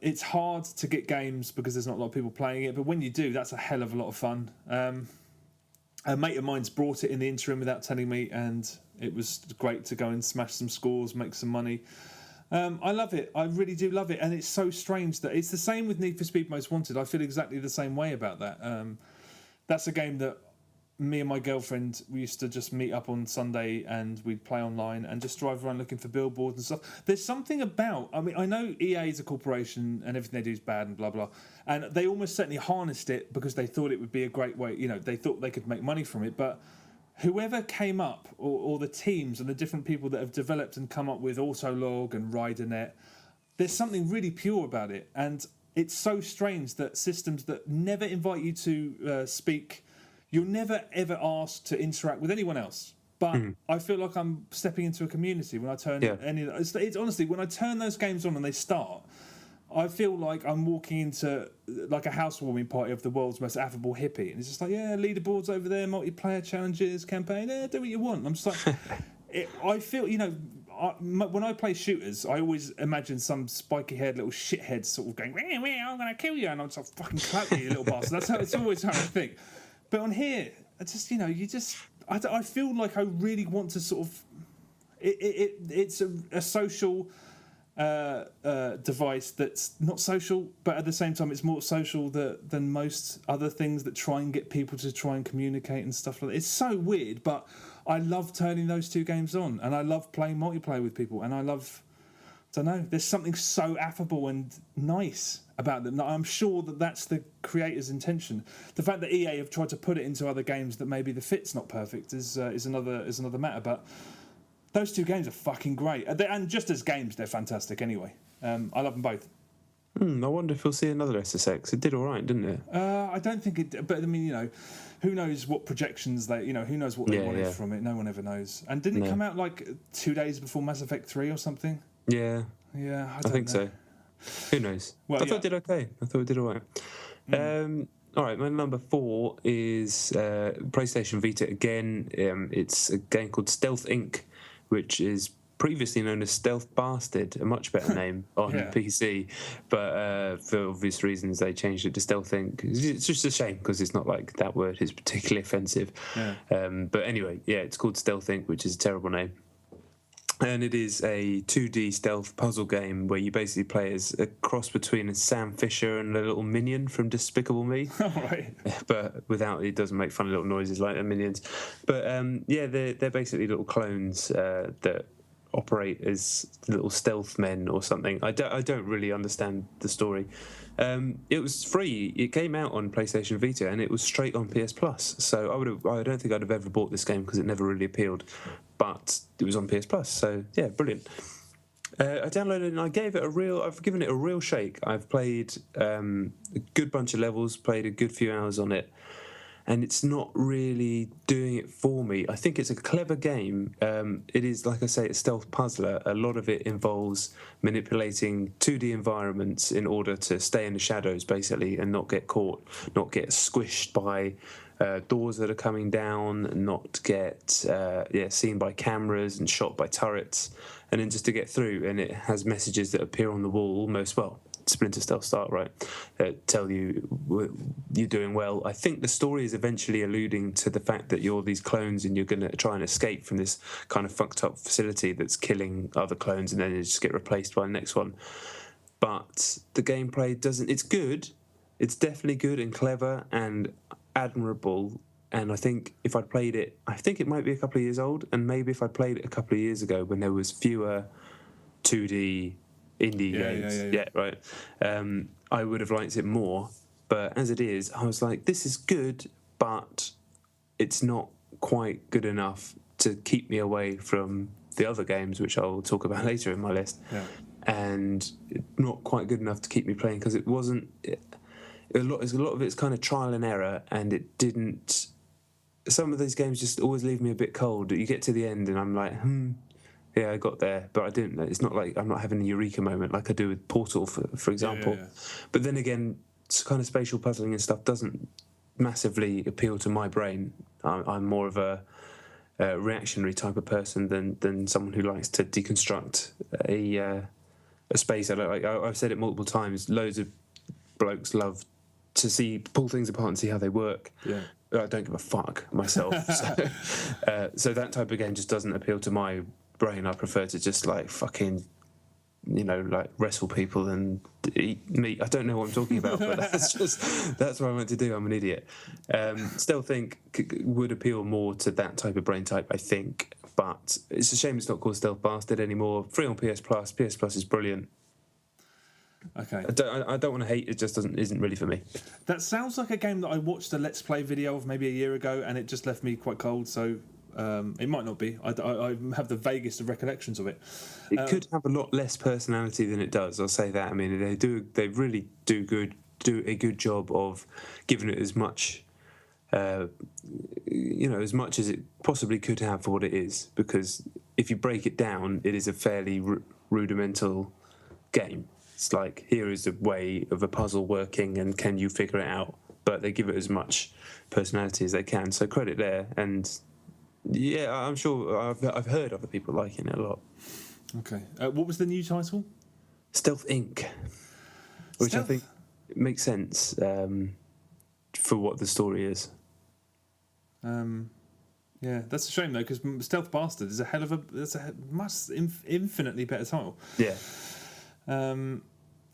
It's hard to get games because there's not a lot of people playing it, but when you do, that's a hell of a lot of fun. A mate of mine's brought it in the interim without telling me, and it was great to go and smash some scores, make some money. I love it. I really do love it, and it's so strange that it's the same with Need for Speed Most Wanted. I feel exactly the same way about that. That's a game that me and my girlfriend, we used to just meet up on Sunday and we'd play online and just drive around looking for billboards and stuff. There's something about... I mean, I know EA is a corporation and everything they do is bad and blah, blah. And they almost certainly harnessed it because they thought it would be a great way... they thought they could make money from it. But whoever came up, or the teams and the different people that have developed and come up with Autolog and RiderNet, there's something really pure about it. And it's so strange that systems that never invite you to speak... You're never, ever asked to interact with anyone else. But I feel like I'm stepping into a community when I turn it's honestly, when I turn those games on and they start, I feel like I'm walking into like a housewarming party of the world's most affable hippie. And it's just like, leaderboards over there, multiplayer challenges, campaign, do what you want. I'm just like... I feel, when I play shooters, I always imagine some spiky-haired little shithead sort of going, I'm going to kill you, and I'm just like, fucking clap you little bastard. It's always how I think. But on here, I feel like I really want to sort of... It's a social device that's not social, but at the same time it's more social than most other things that try and get people to try and communicate and stuff like that. It's so weird, but I love turning those 2 games on, and I love playing multiplayer with people, and I love... I don't know, there's something so affable and nice about them that I'm sure that that's the creator's intention. The fact that EA have tried to put it into other games that maybe the fit's not perfect is another matter. But those 2 games are fucking great, and just as games, they're fantastic anyway. I love them both. I wonder if we'll see another SSX. It did all right, didn't it? I don't think it... But, I mean, who knows what projections they... who knows what they wanted from it. No one ever knows. And didn't it come out, like, 2 days before Mass Effect 3 or something? Yeah. Yeah, I think so. Who knows? Well, I thought it did okay. I thought it did all right. All right, my number 4 is PlayStation Vita again. It's a game called Stealth Inc., which is previously known as Stealth Bastard, a much better name on PC. But for obvious reasons, they changed it to Stealth Inc. It's just a shame because it's not like that word is particularly offensive. Yeah. But anyway, it's called Stealth Inc., which is a terrible name. And it is a 2D stealth puzzle game where you basically play as a cross between a Sam Fisher and a little minion from Despicable Me. Right. But without, it doesn't make funny little noises like the minions. But they're basically little clones that operate as little stealth men or something. I don't really understand the story. It was free. It came out on PlayStation Vita and it was straight on PS Plus. So I don't think I'd have ever bought this game because it never really appealed. But it was on PS Plus, so yeah, brilliant. I downloaded it and I've given it a real shake. I've played a good bunch of levels, played a good few hours on it, and it's not really doing it for me. I think it's a clever game. It is, like I say, a stealth puzzler. A lot of it involves manipulating 2D environments in order to stay in the shadows, basically, and not get caught, not get squished by doors that are coming down, not get seen by cameras and shot by turrets, and then just to get through. And it has messages that appear on the wall almost, Splinter Stealth Start, right? Tell you you're doing well. I think the story is eventually alluding to the fact that you're these clones and you're going to try and escape from this kind of fucked up facility that's killing other clones, and then you just get replaced by the next one. But the gameplay doesn't. It's good. It's definitely good and clever and admirable. And I think if I'd played it, I think it might be a couple of years old, and maybe if I'd played it a couple of years ago when there was fewer 2D indie games, right, I would have liked it more. But as it is, I was like, this is good, but it's not quite good enough to keep me away from the other games, which I'll talk about later in my list. Yeah. And not quite good enough to keep me playing, because it wasn't. A lot of it's kind of trial and error, and it didn't. Some of these games just always leave me a bit cold. You get to the end, and I'm like, yeah, I got there, but I didn't. It's not like I'm not having a eureka moment like I do with Portal, for example. Yeah. But then again, kind of spatial puzzling and stuff doesn't massively appeal to my brain. I'm more of a reactionary type of person than someone who likes to deconstruct a space. I've said it multiple times. Loads of blokes love to pull things apart and see how they work. Yeah. I don't give a fuck myself. So that type of game just doesn't appeal to my brain. I prefer to just like fucking, like wrestle people and eat meat. I don't know what I'm talking about, but that's what I want to do. I'm an idiot. Still think would appeal more to that type of brain type, I think. But it's a shame it's not called Stealth Bastard anymore. Free on PS Plus. PS Plus is brilliant. Okay. I don't want to hate. It just isn't really for me. That sounds like a game that I watched a Let's Play video of maybe a year ago, and it just left me quite cold. So it might not be. I have the vaguest of recollections of it. It could have a lot less personality than it does. I'll say that. I mean, they really do a good job of giving it as much, as much as it possibly could have for what it is. Because if you break it down, it is a fairly rudimental game. It's like, here is a way of a puzzle working, and can you figure it out? But they give it as much personality as they can. So credit there. And yeah, I'm sure I've heard other people liking it a lot. Okay. What was the new title? Stealth Inc., which I think makes sense for what the story is. Yeah, that's a shame though, because Stealth Bastard is infinitely better title. Yeah.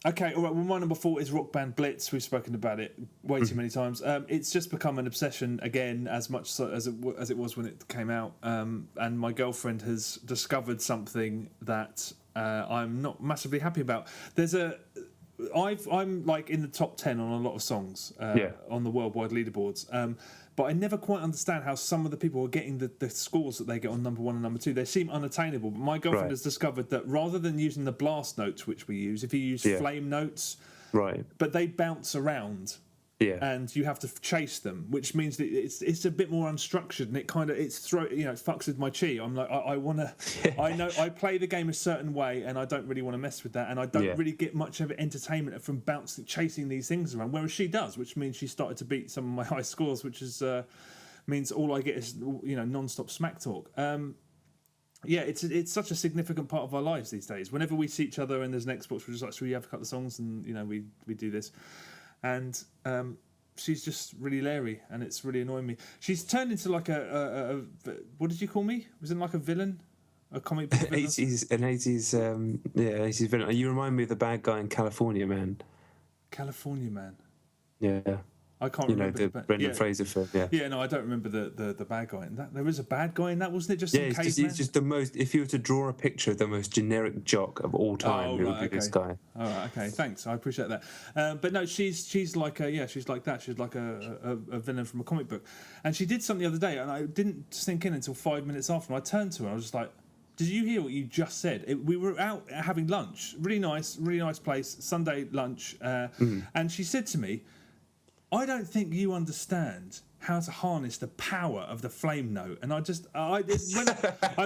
Okay, all right. Well, my number 4 is Rock Band Blitz. We've spoken about it way too many times. It's just become an obsession again, as much so as it was when it came out. And my girlfriend has discovered something that I'm not massively happy about. I'm like in the top 10 on a lot of songs on the worldwide leaderboards. But I never quite understand how some of the people are getting the scores that they get on number 1 and number 2. They seem unattainable. But my girlfriend has discovered that rather than using the blast notes, which we use, if you use flame notes, but they bounce around. Yeah. And you have to chase them, which means that it's a bit more unstructured, and it fucks with my chi. I'm like, I want to. I know I play the game a certain way, and I don't really want to mess with that, and I don't really get much of entertainment from chasing these things around. Whereas she does, which means she started to beat some of my high scores, which is means all I get is non-stop smack talk. It's such a significant part of our lives these days. Whenever we see each other and there's an Xbox, we're just like, should we have a couple of songs, and we do this. And she's just really leery, and it's really annoying me. She's turned into like a what did you call me? Was it like a villain? A comic book villain? 80s villain. You remind me of the bad guy in California Man. California Man? Yeah. I can't remember. The Brendan Fraser film, Yeah, no, I don't remember the bad guy in that. There was a bad guy in that, wasn't it? Just he's just the most. If you were to draw a picture of the most generic jock of all time, it would be this guy. All right, okay, thanks, I appreciate that. But no, she's like she's like that. She's like a villain from a comic book, and she did something the other day, and I didn't sink in until 5 minutes after. And I turned to her, and I was just like, "Did you hear what you just said?" We were out having lunch, really nice place, Sunday lunch, and she said to me, I don't think you understand how to harness the power of the flame note. And I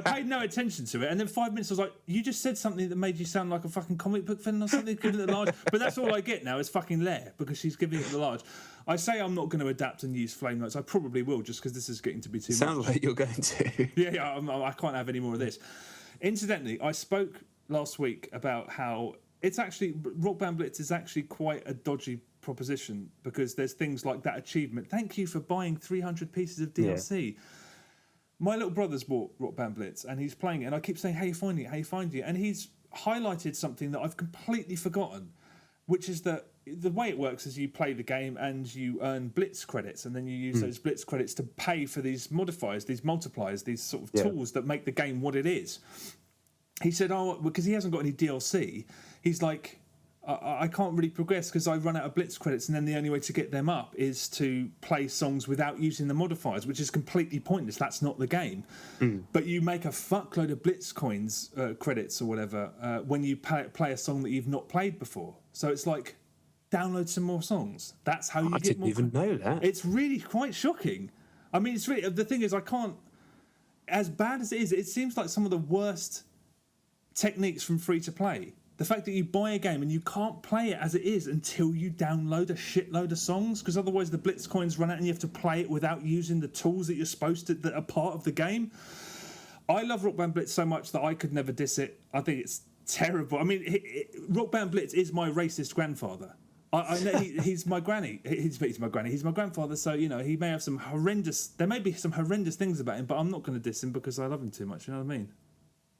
paid no attention to it. And then 5 minutes, I was like, you just said something that made you sound like a fucking comic book villain or something, giving it the large. But that's all I get now is fucking Lair, because she's giving it the large. I say I'm not going to adapt and use flame notes. I probably will, just because this is getting to be too much. Sounds like you're going to. Yeah, I can't have any more of this. Incidentally, I spoke last week about how it's actually Rock Band Blitz is actually quite a dodgy proposition because there's things like that achievement. Thank you for buying 300 pieces of DLC. Yeah. My little brother's bought Rock Band Blitz and he's playing it, and I keep saying, "How you finding it? How you finding it?" And he's highlighted something that I've completely forgotten, which is that the way it works is you play the game and you earn Blitz credits, and then you use those Blitz credits to pay for these modifiers, these multipliers, these sort of tools that make the game what it is. He said, because he hasn't got any DLC, he's like, I can't really progress because I run out of Blitz credits, and then the only way to get them up is to play songs without using the modifiers, which is completely pointless. That's not the game. But you make a fuckload of Blitz coins, credits or whatever, when you play a song that you've not played before. So it's like, download some more songs. That's how you get more. I didn't even know that. It's really quite shocking. I mean, it's really, the thing is, I can't, as bad as it is, it seems like some of the worst techniques from free to play. The fact that you buy a game and you can't play it as it is until you download a shitload of songs, because otherwise the Blitz coins run out and you have to play it without using the tools that you're supposed to, that are part of the game. I love Rock Band Blitz so much that I could never diss it. I think it's terrible. I mean, Rock Band Blitz is my racist grandfather. I know he's my granny. He's my granny. He's my grandfather. So he may have some horrendous. There may be some horrendous things about him, but I'm not going to diss him because I love him too much. You know what I mean?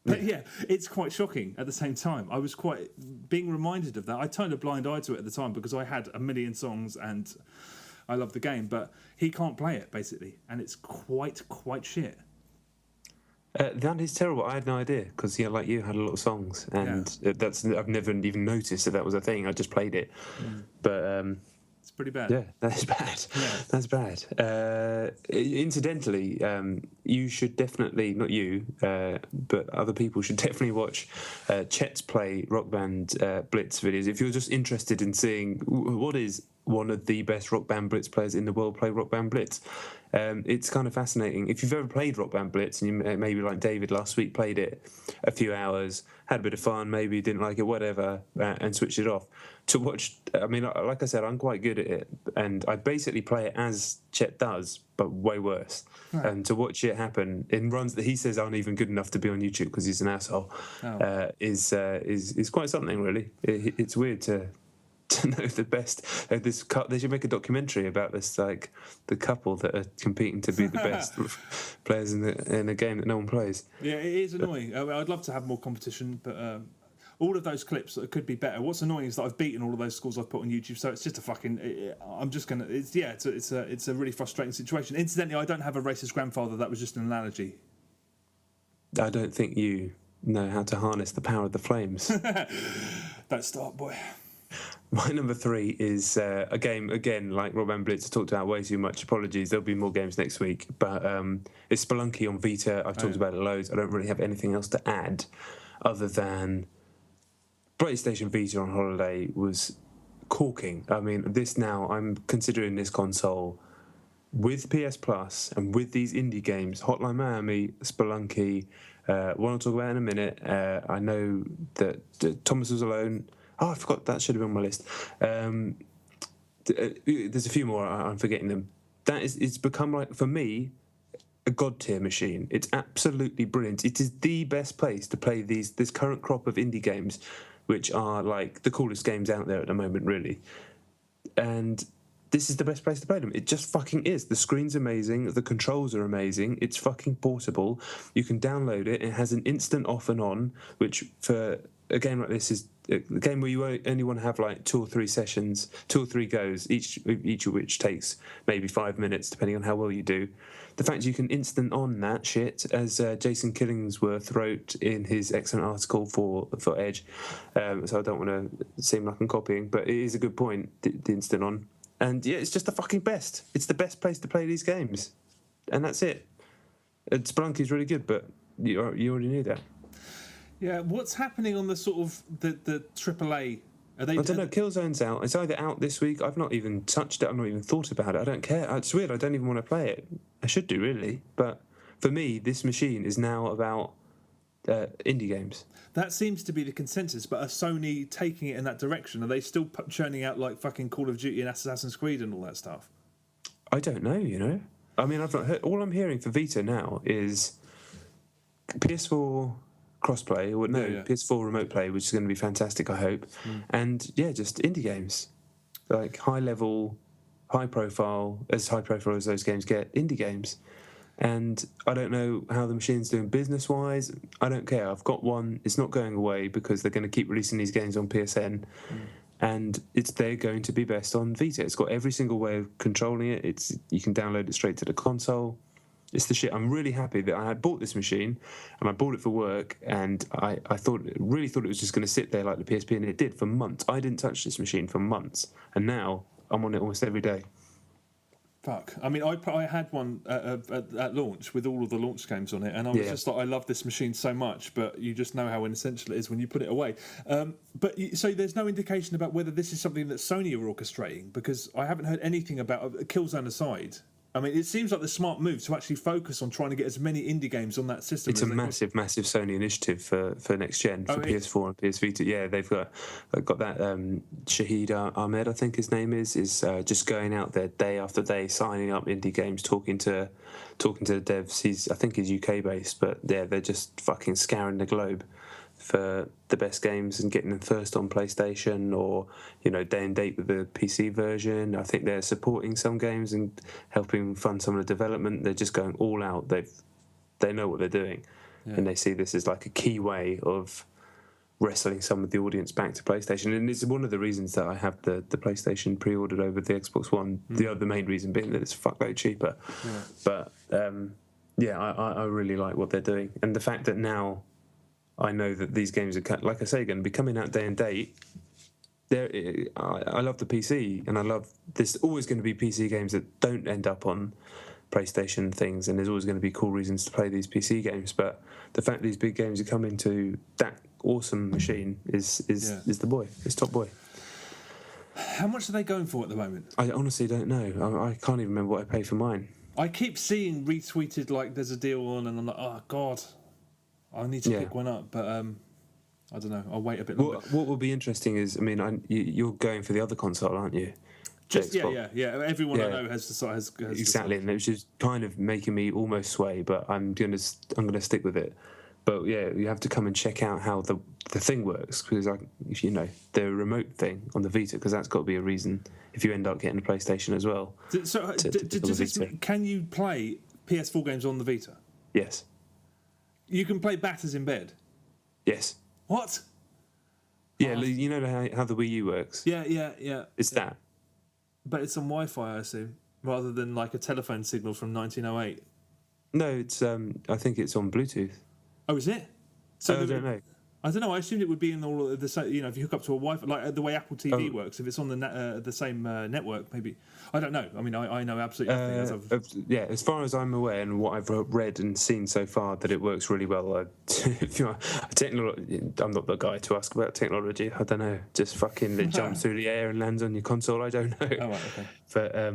But yeah, it's quite shocking at the same time. I was quite being reminded of that. I turned a blind eye to it at the time because I had a million songs and I love the game, but he can't play it basically, and it's quite shit. That is terrible. I had no idea because like you had a lot of songs, and I've never even noticed that was a thing. I just played it, but it's pretty bad. Yeah, that is bad. Yeah. That's bad. Incidentally, you should definitely, not you, but other people should definitely watch Chet's play Rock Band Blitz videos if you're just interested in seeing what is one of the best Rock Band Blitz players in the world play Rock Band Blitz. It's kind of fascinating. If you've ever played Rock Band Blitz, and you maybe like David last week played it a few hours, had a bit of fun, maybe didn't like it, whatever, and switched it off, to watch, I mean, like I said, I'm quite good at it, and I basically play it as Chet does, but way worse. Right. And to watch it happen in runs that he says aren't even good enough to be on YouTube because he's an asshole, is quite something, really. It's weird to know the best. They should make a documentary about this, like the couple that are competing to be the best players in a game that no one plays. Yeah, it is annoying. I'd love to have more competition, but all of those clips could be better. What's annoying is that I've beaten all of those scores I've put on YouTube, so it's just a fucking. I'm just gonna. It's a really frustrating situation. Incidentally, I don't have a racist grandfather. That was just an analogy. I don't think you know how to harness the power of the flames. Don't start, boy. My number 3 is a game, again, like Rock Band Blitz, I talked about way too much. Apologies, there'll be more games next week. But it's Spelunky on Vita. I've talked about it loads. I don't really have anything else to add other than PlayStation Vita on holiday was corking. I mean, I'm considering this console with PS Plus and with these indie games, Hotline Miami, Spelunky, one I'll talk about in a minute. I know that Thomas Was Alone. Oh, I forgot, that should have been on my list. There's a few more, I'm forgetting them. It's become, like, for me, a god tier machine. It's absolutely brilliant. It is the best place to play this current crop of indie games, which are like the coolest games out there at the moment, really. And this is the best place to play them. It just fucking is. The screen's amazing. The controls are amazing. It's fucking portable. You can download it. It has an instant off and on, which for a game like this is a game where you only want to have like 2 or 3 sessions, 2 or 3 goes, each of which takes maybe 5 minutes, depending on how well you do. The fact you can instant on that shit, as Jason Killingsworth wrote in his excellent article for Edge, so I don't want to seem like I'm copying, but it is a good point, the instant on. And yeah, it's just the fucking best. It's the best place to play these games. And that's it. Spelunky's really good, but you already knew that. Yeah, what's happening on the sort of the AAA? I don't know. Killzone's out. It's either out this week. I've not even touched it. I've not even thought about it. I don't care. It's weird. I don't even want to play it. I should do, really. But for me, this machine is now about indie games. That seems to be the consensus. But are Sony taking it in that direction? Are they still churning out like fucking Call of Duty and Assassin's Creed and all that stuff? I don't know. I mean, I've not heard. All I'm hearing for Vita now is PS4 crossplay, or PS4 remote play, which is going to be fantastic, I hope. And just indie games, like high profile as those games get, indie games. And I don't know how the machine's doing business-wise. I don't care. I've got one. It's not going away because they're going to keep releasing these games on PSN. And they're going to be best on Vita. It's got every single way of controlling it. You can download it straight to the console. It's the shit. I'm really happy that I had bought this machine, and I bought it for work, and I really thought it was just going to sit there like the PSP, and it did for months. I didn't touch this machine for months, and now I'm on it almost every day. Fuck. I mean, I had one at launch with all of the launch games on it, and I was just like, I love this machine so much, but you just know how inessential it is when you put it away. So there's no indication about whether this is something that Sony are orchestrating, because I haven't heard anything about Killzone aside. I mean, it seems like the smart move to actually focus on trying to get as many indie games on that system. It's a massive Sony initiative for next gen, for PS4 and PS Vita. Yeah, they've got that Shahid Ahmed, I think his name is just going out there day after day, signing up indie games, talking to the devs. I think he's UK based, but yeah, they're just fucking scouring the globe for the best games and getting them first on PlayStation, or day and date with the PC version. I think they're supporting some games and helping fund some of the development. They're just going all out. They know what they're doing, and they see this as like a key way of wrestling some of the audience back to PlayStation. And it's one of the reasons that I have the PlayStation pre-ordered over the Xbox One. The main reason being that it's a fuckload cheaper. But I really like what they're doing, and the fact that now I know that these games are, like I say, going to be coming out day and date. I love the PC, and I love there's always going to be PC games that don't end up on PlayStation things, and there's always going to be cool reasons to play these PC games. But the fact these big games are coming to that awesome machine is the boy. It's top boy. How much are they going for at the moment? I honestly don't know. I can't even remember what I paid for mine. I keep seeing retweeted like there's a deal on, and I'm like, oh god, I need to pick one up, but I don't know. I'll wait a bit longer. What will be interesting is, I mean, you're going for the the console, aren't you? Yeah. Everyone I know has exactly, and it was just kind of making me almost sway, but I'm gonna stick with it. But yeah, you have to come and check out how the thing works, because the remote thing on the Vita, because that's got to be a reason if you end up getting a PlayStation as well. So can you play PS4 games on the Vita? Yes. You can play batters in bed? Yes. What? Yeah, you know how the Wii U works? Yeah. It's that. But it's on Wi-Fi, I assume, rather than like a telephone signal from 1908. No, it's I think it's on Bluetooth. Oh, is it? So I don't know. I don't know. I assumed it would be in all of the same. If you hook up to a Wi-Fi, like the way Apple TV works, if it's on the same network, maybe. I don't know. I mean, I know absolutely nothing. As far as I'm aware, and what I've read and seen so far, that it works really well. If you're I'm not the guy to ask about technology. I don't know. Just fucking it jumps through the air and lands on your console. I don't know. Oh, right, okay. But I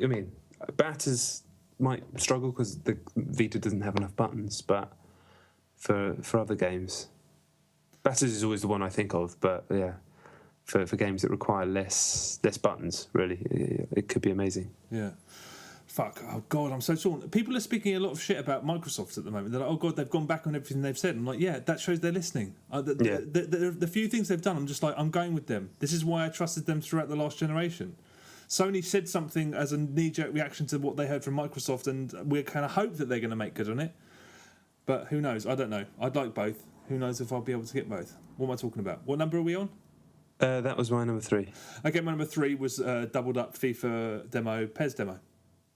mean, batters might struggle because the Vita doesn't have enough buttons, but for other games, batters is always the one I think of. But yeah, for games that require less buttons, really, it could be amazing. Yeah. Fuck. Oh God, I'm so torn. People are speaking a lot of shit about Microsoft at the moment. They're like, oh God, they've gone back on everything they've said. I'm like, yeah, that shows they're listening. The few things they've done, I'm just like, I'm going with them. This is why I trusted them throughout the last generation. Sony said something as a knee-jerk reaction to what they heard from Microsoft, and we kind of hope that they're going to make good on it. But who knows? I don't know. I'd like both. Who knows if I'll be able to get both? What am I talking about? What number are we on? That was my number 3. Okay, my number 3 was doubled up FIFA demo, PES demo.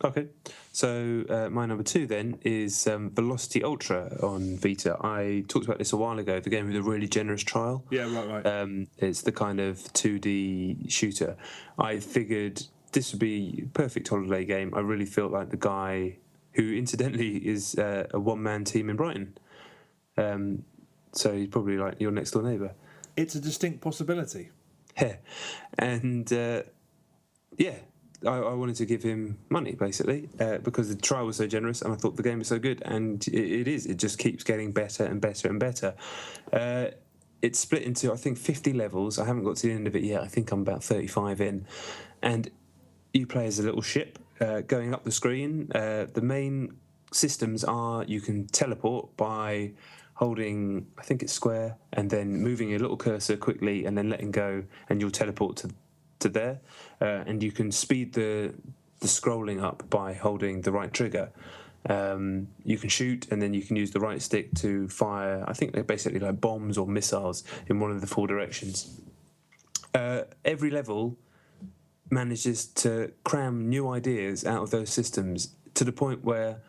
Okay, so my number 2 then is Velocity Ultra on Vita. I talked about this a while ago, the game with a really generous trial. Yeah, right. It's the kind of 2D shooter. I figured this would be a perfect holiday game. I really felt like the guy who, incidentally, is a one-man team in Brighton. So he's probably like your next-door neighbour. It's a distinct possibility. Yeah, and I wanted to give him money, basically, because the trial was so generous and I thought the game was so good. And it is. It just keeps getting better and better and better. It's split into, I think, 50 levels. I haven't got to the end of it yet. I think I'm about 35 in. And you play as a little ship going up the screen. The main systems are you can teleport by holding, I think it's square, and then moving your little cursor quickly and then letting go, and you'll teleport to there. And you can speed the scrolling up by holding the right trigger. You can shoot, and then you can use the right stick to fire. I think they're basically like bombs or missiles in one of the 4 directions. Every level manages to cram new ideas out of those systems to the point where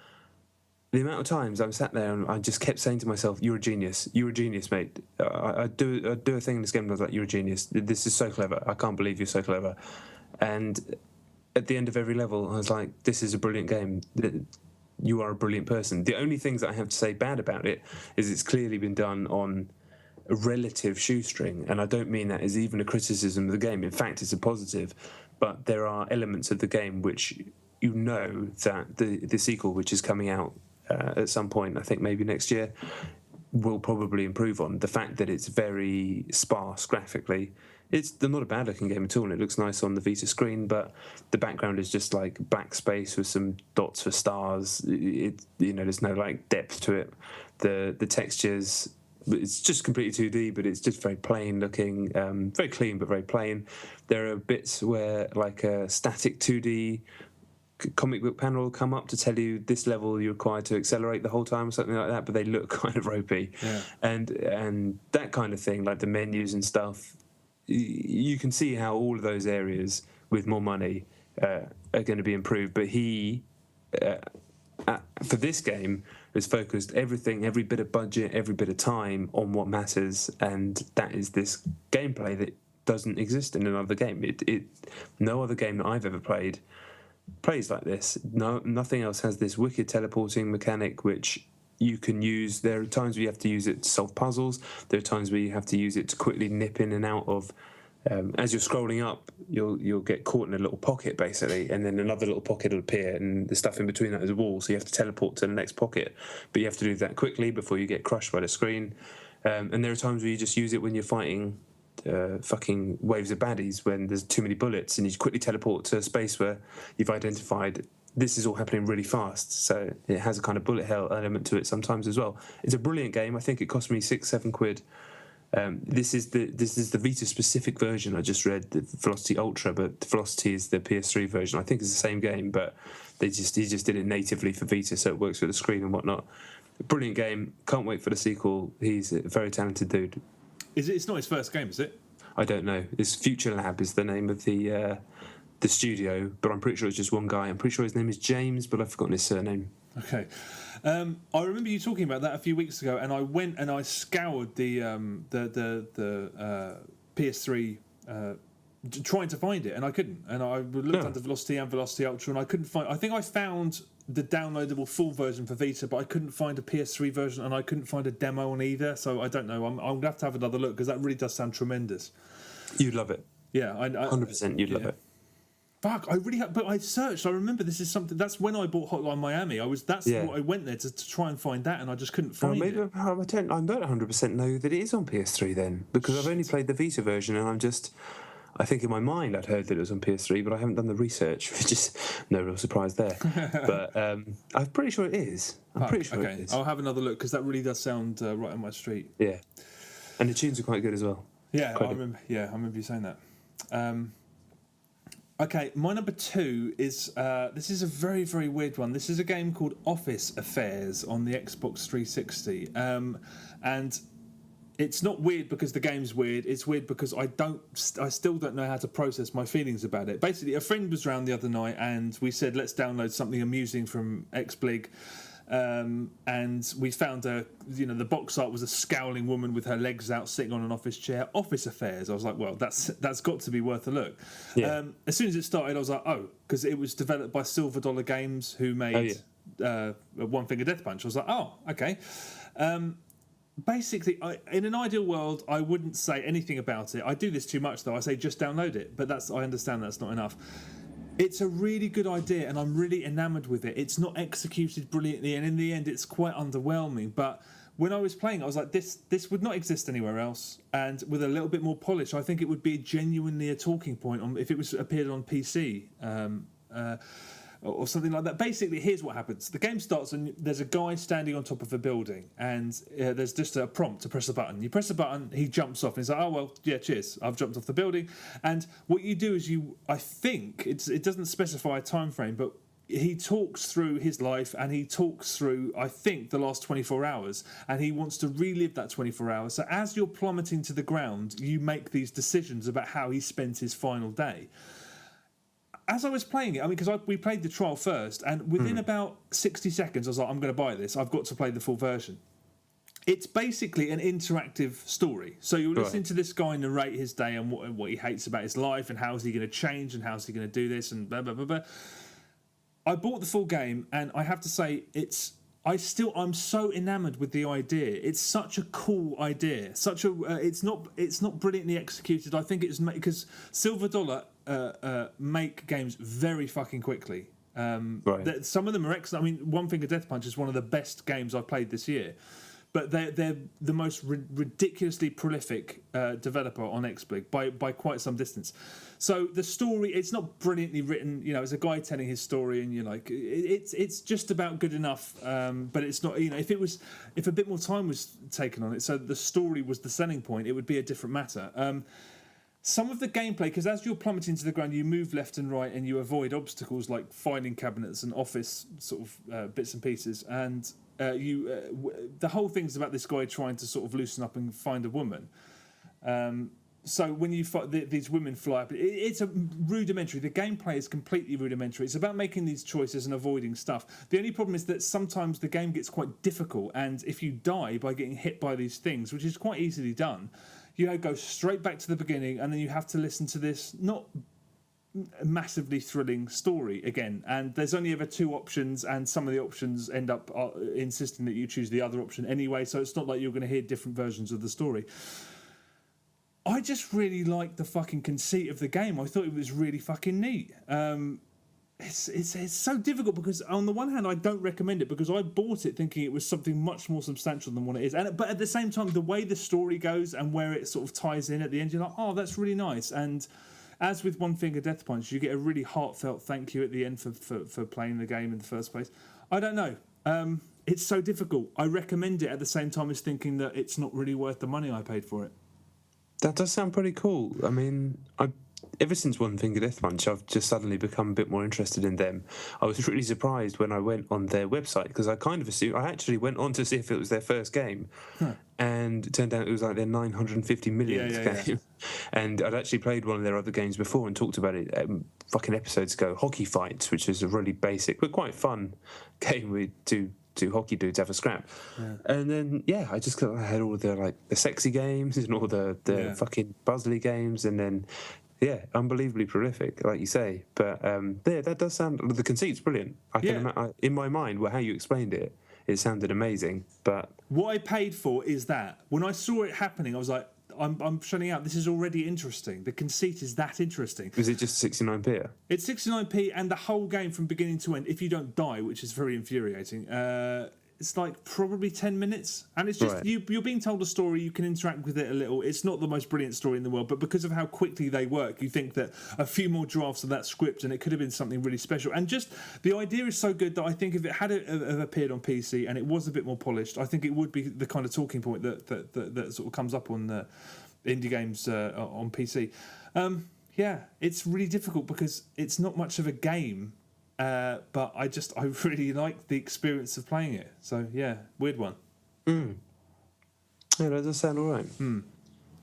the amount of times I'm sat there and I just kept saying to myself, "You're a genius. You're a genius, mate." I do a thing in this game and I was like, "You're a genius. This is so clever. I can't believe you're so clever." And at the end of every level, I was like, "This is a brilliant game. You are a brilliant person." The only things that I have to say bad about it is it's clearly been done on a relative shoestring, and I don't mean that as even a criticism of the game. In fact, it's a positive. But there are elements of the game which you know that the sequel, which is coming out at some point, I think maybe next year, will probably improve on. The fact that it's very sparse graphically. It's not a bad looking game at all, and it looks nice on the Vita screen, but the background is just like black space with some dots for stars. There's no like depth to it. The textures, it's just completely 2D, but it's just very plain looking, very clean but very plain. There are bits where like a static 2D comic book panel will come up to tell you this level you're required to accelerate the whole time or something like that, but they look kind of ropey. Yeah. And that kind of thing, like the menus and stuff, you can see how all of those areas with more money are going to be improved. But he, for this game, has focused everything, every bit of budget, every bit of time on what matters, and that is this gameplay that doesn't exist in another game. No other game that I've ever played plays like this. Nothing else has this wicked teleporting mechanic which you can use. There are times where you have to use it to solve puzzles. There are times where you have to use it to quickly nip in and out of. As you're scrolling up, you'll get caught in a little pocket basically, and then another little pocket will appear, and the stuff in between that is a wall. So you have to teleport to the next pocket, but you have to do that quickly before you get crushed by the screen. And there are times where you just use it when you're fighting fucking waves of baddies when there's too many bullets, and you quickly teleport to a space where you've identified this is all happening really fast. So it has a kind of bullet hell element to it sometimes as well. It's a brilliant game. I think it cost me £6-7. This is the Vita specific version. I just read the Velocity Ultra, but the Velocity is the PS3 version. I think it's the same game, but he just did it natively for Vita, so it works with the screen and whatnot. Brilliant game. Can't wait for the sequel. He's a very talented dude. It's not his first game, is it? I don't know. It's Future Lab is the name of the studio, but I'm pretty sure it's just one guy. I'm pretty sure his name is James, but I've forgotten his surname. Okay. I remember you talking about that a few weeks ago, and I went and I scoured the PS3 trying to find it, and I couldn't. And I looked under Velocity and Velocity Ultra, and I couldn't find. I think I found the downloadable full version for Vita, but I couldn't find a PS3 version, and I couldn't find a demo on either. So I don't know. I'm gonna have to have another look because that really does sound tremendous. You'd love it. Yeah, 100%. You'd love it. Fuck, I really have, but I searched. I remember this is something. That's when I bought Hotline Miami. What I went there to try and find that, and I just couldn't find it. I don't 100% know that it is on PS3 then, because I've only played the Vita version, and I think in my mind I'd heard that it was on PS3, but I haven't done the research, which is no real surprise there. But I'm pretty sure it is. It is. I'll have another look because that really does sound right on my street. Yeah, and the tunes are quite good as well. Yeah, I remember you saying that. Okay, my number 2 is this is a very, very weird one. This is a game called Office Affairs on the Xbox 360, and it's not weird because the game's weird. It's weird because I still don't know how to process my feelings about it. Basically, a friend was around the other night, and we said let's download something amusing from XBlig. And we found the box art was a scowling woman with her legs out sitting on an office chair. Office Affairs. I was like, well, that's got to be worth a look. Yeah. As soon as it started, I was like, oh, because it was developed by Silver Dollar Games, who made One Finger Death Punch. I was like, oh, okay. Basically, in an ideal world, I wouldn't say anything about it. I do this too much, though. I say just download it, but I understand that's not enough. It's a really good idea, and I'm really enamoured with it. It's not executed brilliantly, and in the end, it's quite underwhelming. But when I was playing, I was like, this would not exist anywhere else. And with a little bit more polish, I think it would be genuinely a talking point if it appeared on PC. or something like that. Basically, here's what happens. The game starts and there's a guy standing on top of a building, and there's just a prompt to press a button. You press a button, he jumps off, and he's like, oh, well, yeah, cheers, I've jumped off the building. And what you do is I think, it doesn't specify a time frame, but he talks through his life, and he talks through, I think, the last 24 hours, and he wants to relive that 24 hours. So as you're plummeting to the ground, you make these decisions about how he spent his final day. As I was playing it, I mean, because we played the trial first, and within about 60 seconds, I was like, I'm going to buy this. I've got to play the full version. It's basically an interactive story. So you're listening to this guy narrate his day and what he hates about his life, and how is he going to change, and how is he going to do this, and blah, blah, blah, blah. I bought the full game, and I have to say, I'm so enamoured with the idea. It's such a cool idea. It's not brilliantly executed. I think it's because Silver Dollar make games very fucking quickly. Some of them are excellent. I mean, One Finger Death Punch is one of the best games I've played this year. But they're the most ridiculously prolific developer on XBLIG by quite some distance. So the story, it's not brilliantly written. You know, it's a guy telling his story, and you're like, it's just about good enough. But it's not. You know, if a bit more time was taken on it, so the story was the selling point, it would be a different matter. Some of the gameplay, because as you're plummeting to the ground, you move left and right, and you avoid obstacles like filing cabinets and office sort of bits and pieces, and the whole thing's about this guy trying to sort of loosen up and find a woman. So when these women fly up, it's a rudimentary. The gameplay is completely rudimentary. It's about making these choices and avoiding stuff. The only problem is that sometimes the game gets quite difficult, and if you die by getting hit by these things, which is quite easily done, you go straight back to the beginning, and then you have to listen to this not massively thrilling story again, and there's only ever two options, and some of the options end up insisting that you choose the other option anyway, so it's not like you're going to hear different versions of the story. I just really liked the fucking conceit of the game. I thought it was really fucking neat. It's so difficult because on the one hand I don't recommend it because I bought it thinking it was something much more substantial than what it is, but at the same time the way the story goes and where it sort of ties in at the end, you're like, oh, that's really nice. And as with One Finger Death Punch, you get a really heartfelt thank you at the end for playing the game in the first place. I don't know. It's so difficult. I recommend it at the same time as thinking that it's not really worth the money I paid for it. That does sound pretty cool. I mean, ever since One Finger Death Punch, I've just suddenly become a bit more interested in them. I was really surprised when I went on their website because I kind of assumed, I actually went on to see if it was their first game, and it turned out it was like their 950 millionth game. And I'd actually played one of their other games before and talked about it fucking episodes ago, Hockey Fights, which is a really basic but quite fun game with two hockey dudes have a scrap. And then I had all the sexy games and all the fucking buzzly games, and then unbelievably prolific, like you say. But that does sound, the conceit's brilliant. I can imagine, in my mind, how you explained it sounded amazing. But what I paid for is that when I saw it happening, I was like, I'm shutting out. This is already interesting. The conceit is that interesting. Is it just 69p? It's 69p, and the whole game from beginning to end, if you don't die, which is very infuriating, it's like probably 10 minutes. And it's just, you're being told a story, you can interact with it a little. It's not the most brilliant story in the world, but because of how quickly they work, you think that a few more drafts of that script and it could have been something really special. And just, the idea is so good that I think if it had appeared on PC and it was a bit more polished, I think it would be the kind of talking point that sort of comes up on the indie games on PC. It's really difficult because it's not much of a game. But I really like the experience of playing it. So weird one. Yeah, that does sound all right.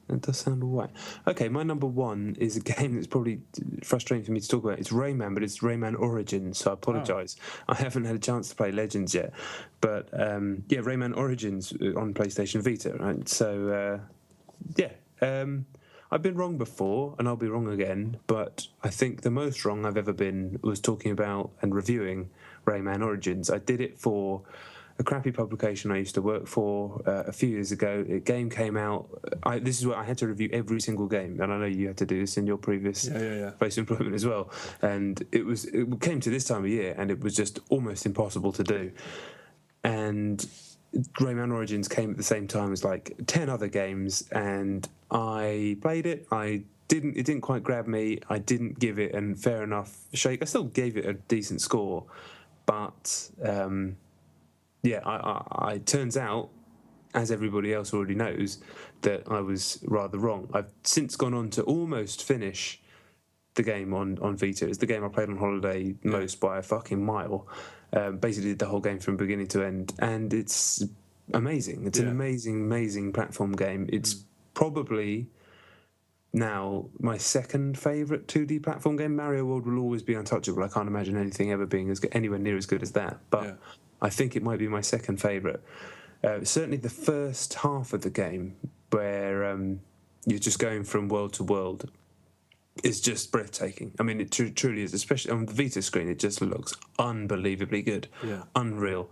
That does sound all right. Okay, my number one is a game that's probably frustrating for me to talk about. It's Rayman, but it's Rayman Origins, so I apologise. I haven't had a chance to play Legends yet. But Rayman Origins on PlayStation Vita, right? So I've been wrong before, and I'll be wrong again, but I think the most wrong I've ever been was talking about and reviewing Rayman Origins. I did it for a crappy publication I used to work for a few years ago. A game came out. This is where I had to review every single game, and I know you had to do this in your previous place of employment as well. And it came to this time of year, and it was just almost impossible to do. And Rayman Origins came at the same time as like 10 other games, and I played it. I didn't quite grab me. I didn't give it a fair enough shake. I still gave it a decent score, but I turns out, as everybody else already knows, that I was rather wrong. I've since gone on to almost finish the game on Vita. It's the game I played on holiday most by a fucking mile. Basically did the whole game from beginning to end, and it's amazing. It's an amazing platform game. It's probably now my second favourite 2D platform game. Mario World will always be untouchable. I can't imagine anything ever being anywhere near as good as that. But I think it might be my second favourite. Certainly the first half of the game, where you're just going from world to world, is just breathtaking. I mean, it truly is, especially on the Vita screen. It just looks unbelievably good, unreal.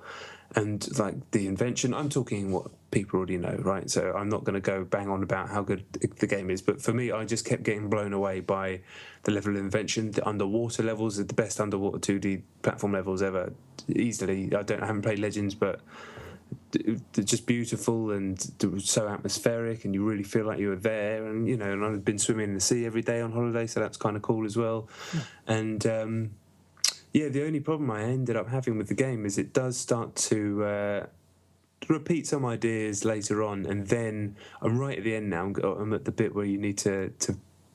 And like the invention, I'm talking what people already know, right? So I'm not going to go bang on about how good the game is. But for me, I just kept getting blown away by the level of invention. The underwater levels are the best underwater 2D platform levels ever, easily. I haven't played Legends, but they're just beautiful and so atmospheric, and you really feel like you were there. And and I've been swimming in the sea every day on holiday, so that's kind of cool as well. And the only problem I ended up having with the game is it does start to repeat some ideas later on, and then I'm right at the end now. I'm at the bit where you need to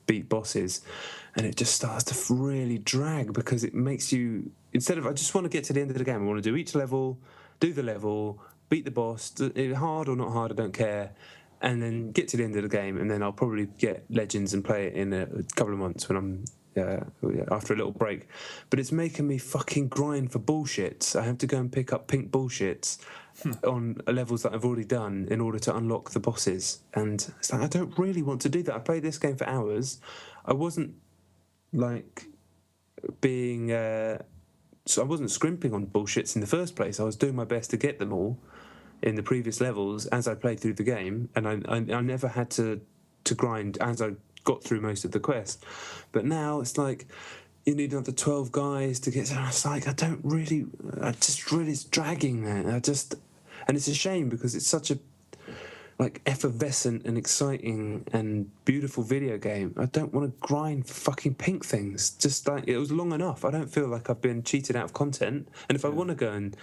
beat bosses, and it just starts to really drag, because it makes you, instead of, I just want to get to the end of the game, I want to do each level, do the level, beat the boss, hard or not hard, I don't care, and then get to the end of the game, and then I'll probably get Legends and play it in a couple of months when I'm after a little break. But it's making me fucking grind for bullshits. I have to go and pick up pink bullshits on levels that I've already done in order to unlock the bosses, and it's like, I don't really want to do that. I played this game for hours. I wasn't like being so I wasn't scrimping on bullshits in the first place. I was doing my best to get them all in the previous levels as I played through the game, and I never had to grind as I got through most of the quest. But now it's like you need another 12 guys to get. It's like it's dragging there. And it's a shame, because it's such a like effervescent and exciting and beautiful video game. I don't want to grind for fucking pink things. Just like, it was long enough. I don't feel like I've been cheated out of content. And if I want to go and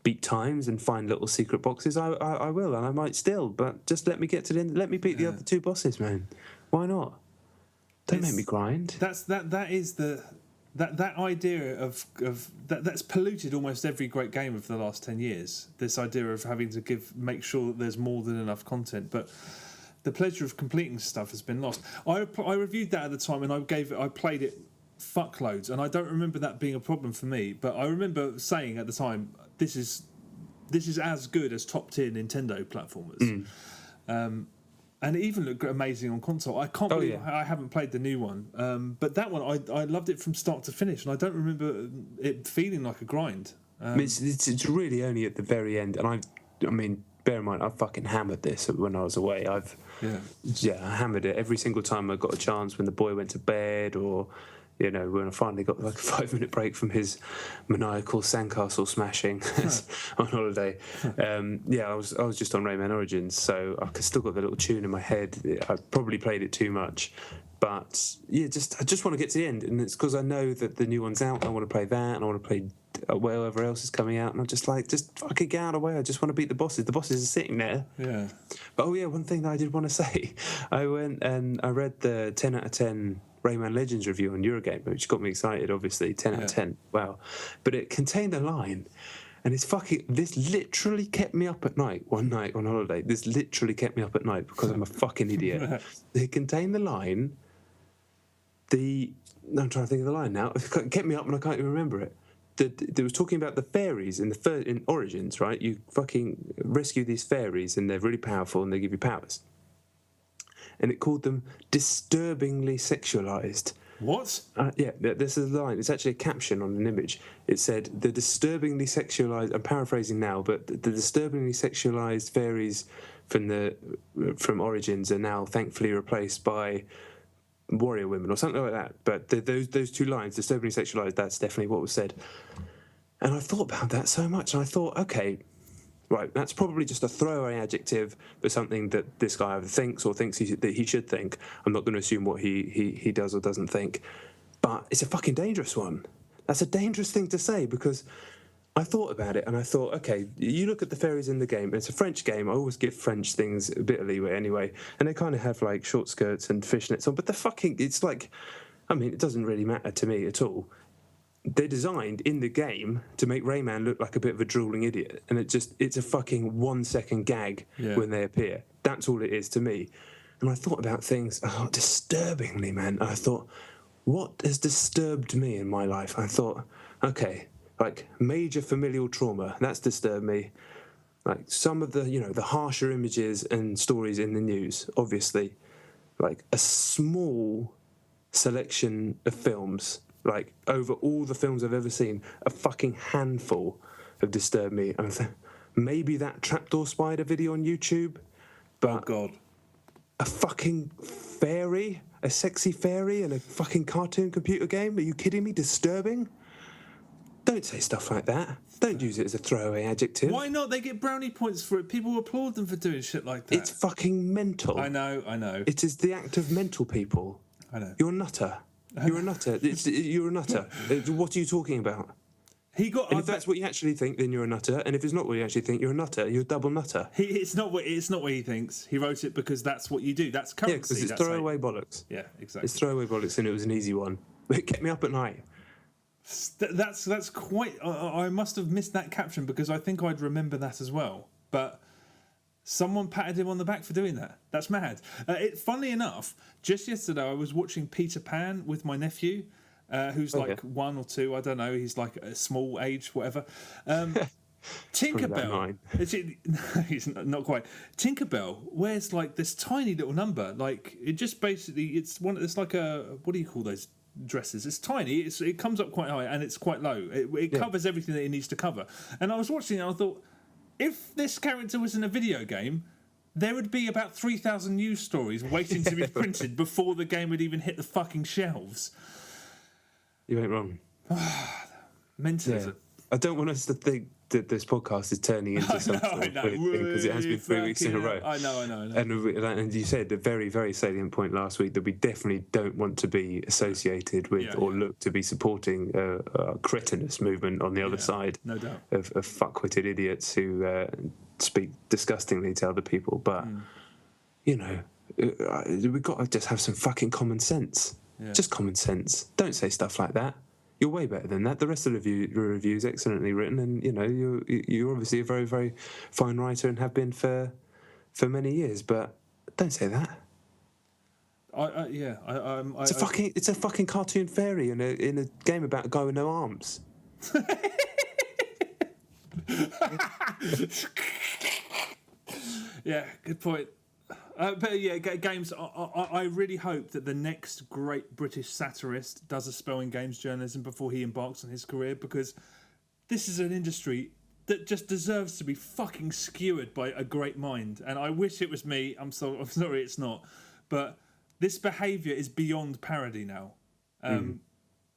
beat times and find little secret boxes, I will, and I might still. But just let me get to the end. Let me beat the other two bosses, man. Why not? Don't make me grind. That idea of that's polluted almost every great game of the last 10 years. This idea of having to make sure that there's more than enough content, but the pleasure of completing stuff has been lost. I reviewed that at the time, and I played it fuckloads, and I don't remember that being a problem for me. But I remember saying at the time, this is as good as top tier Nintendo platformers. And it even looked amazing on console. I can't believe I haven't played the new one. But that one, I loved it from start to finish, and I don't remember it feeling like a grind. It's really only at the very end. And I mean, bear in mind, I fucking hammered this when I was away. I hammered it every single time I got a chance, when the boy went to bed, or when I finally got like a 5-minute break from his maniacal sandcastle smashing on holiday. I was just on Rayman Origins, so I still got the little tune in my head. I probably played it too much, but I just want to get to the end, and it's because I know that the new one's out. I want to play that, and I want to play whatever else is coming out, and I'm just like, just fucking get out of the way. I just want to beat the bosses. The bosses are sitting there. Yeah. But one thing that I did want to say, I went and I read the 10 out of 10 Rayman Legends review on Eurogamer, which got me excited, obviously. 10 out of 10. Wow. But it contained a line, and this literally kept me up at night one night on holiday. This literally kept me up at night because I'm a fucking idiot. It contained the line, I'm trying to think of the line now. It kept me up and I can't even remember it. They was talking about the fairies in Origins, right? You fucking rescue these fairies, and they're really powerful, and they give you powers. And it called them disturbingly sexualized. What? This is a line. It's actually a caption on an image. It said, the disturbingly sexualized, I'm paraphrasing now, but the disturbingly sexualized fairies from Origins are now thankfully replaced by warrior women or something like that. But those two lines, disturbingly sexualized, that's definitely what was said. And I thought about that so much, and I thought, okay, right, that's probably just a throwaway adjective for something that this guy either thinks or thinks that he should think. I'm not going to assume what he does or doesn't think, but it's a fucking dangerous one. That's a dangerous thing to say, because I thought about it and I thought, okay, you look at the fairies in the game, and it's a French game. I always give French things a bit of leeway anyway, and they kind of have like short skirts and fishnets on, but it's like, I mean, it doesn't really matter to me at all. They're designed in the game to make Rayman look like a bit of a drooling idiot, and it's a fucking 1 second gag when they appear. That's all it is to me. And I thought about things disturbingly, man. I thought, what has disturbed me in my life? I thought, okay, like major familial trauma, that's disturbed me. Like some of the, the harsher images and stories in the news, obviously. Like a small selection of films, like over all the films I've ever seen, a fucking handful have disturbed me. And maybe that trapdoor spider video on YouTube, but oh god, a fucking fairy, a sexy fairy in a fucking cartoon computer game? Are you kidding me? Disturbing? Don't say stuff like that. Don't use it as a throwaway adjective. Why not? They get brownie points for it. People applaud them for doing shit like that. It's fucking mental. I know. It is the act of mental people. I know. You're a nutter. You're a nutter. You're a nutter. What are you talking about? And if that's what you actually think, then you're a nutter. And if it's not what you actually think, you're a nutter. You're a double nutter. It's not what he thinks. He wrote it because that's what you do. That's currency. Yeah, because it's throwaway bollocks. Yeah, exactly. It's throwaway bollocks, and it was an easy one. It kept me up at night. That's quite. I must have missed that caption because I think I'd remember that as well. But someone patted him on the back for doing that. That's mad. Funnily enough, just yesterday I was watching Peter Pan with my nephew, who's like 1 or 2. I don't know. He's like a small age, whatever. Tinkerbell. He's not quite. Tinkerbell wears like this tiny little number. Like it just basically it's like a, what do you call those dresses? It's tiny. It comes up quite high and it's quite low. It covers everything that it needs to cover. And I was watching it and I thought, if this character was in a video game, there would be about 3,000 news stories waiting to be printed before the game would even hit the fucking shelves. You ain't wrong. Mentalism. I don't want us to think that this podcast is turning into some sort of weird thing, because it has been 3 weeks in a row. I know. And you said a very, very salient point last week that we definitely don't want to be associated with or look to be supporting a cretinous movement on the other side, no doubt, of fuck-witted idiots who speak disgustingly to other people. But, we've got to just have some fucking common sense. Yeah. Just common sense. Don't say stuff like that. You're way better than that. The rest of the review is excellently written, and you're obviously a very, very fine writer and have been for many years. But don't say that. It's a fucking cartoon fairy in a game about a guy with no arms. Yeah, good point. But yeah, games. I really hope that the next great British satirist does a spell in games journalism before he embarks on his career, because this is an industry that just deserves to be fucking skewered by a great mind. And I wish it was me. I'm sorry, it's not. But this behaviour is beyond parody now.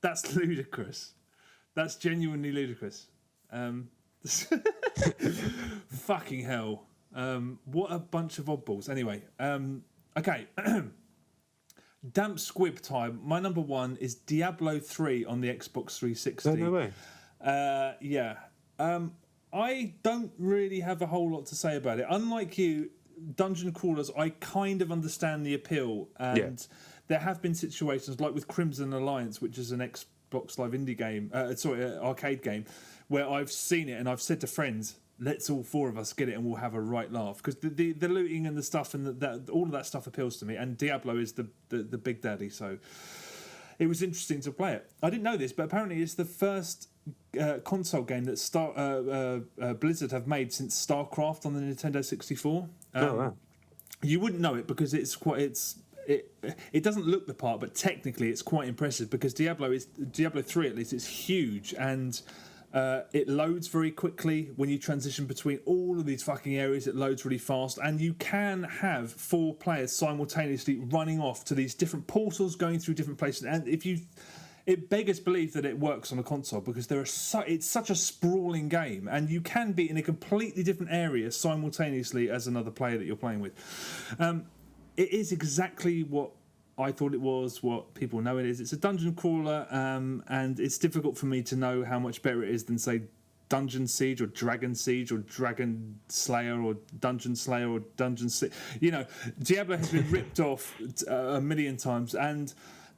That's ludicrous. That's genuinely ludicrous. Fucking hell. What a bunch of oddballs. Anyway, okay. Damp squib time. My number 1 is Diablo 3 on the Xbox 360. No way. Yeah. I don't really have a whole lot to say about it. Unlike you, dungeon crawlers, I kind of understand the appeal. And there have been situations, like with Crimson Alliance, which is an Xbox Live indie game, arcade game, where I've seen it and I've said to friends, let's all 4 of us get it and we'll have a right laugh, because the looting and the stuff and all of that stuff appeals to me, and Diablo is the big daddy, so it was interesting to play it. I didn't know this, but apparently it's the first console game that Blizzard have made since StarCraft on the Nintendo 64. Wow. You wouldn't know it because it doesn't look the part, but technically it's quite impressive, because Diablo 3 at least, it's huge, and it loads very quickly when you transition between all of these fucking areas. It loads really fast, and you can have 4 players simultaneously running off to these different portals, going through different places. And if it beggars belief that it works on a console because it's such a sprawling game, and you can be in a completely different area simultaneously as another player that you're playing with. It is exactly what I thought it was, what people know it is. It's a dungeon crawler, and it's difficult for me to know how much better it is than, say, Dungeon Siege or Dragon Siege or Dragon Slayer or Dungeon Slayer or Dungeon Siege. You know, Diablo has been ripped off a million times, and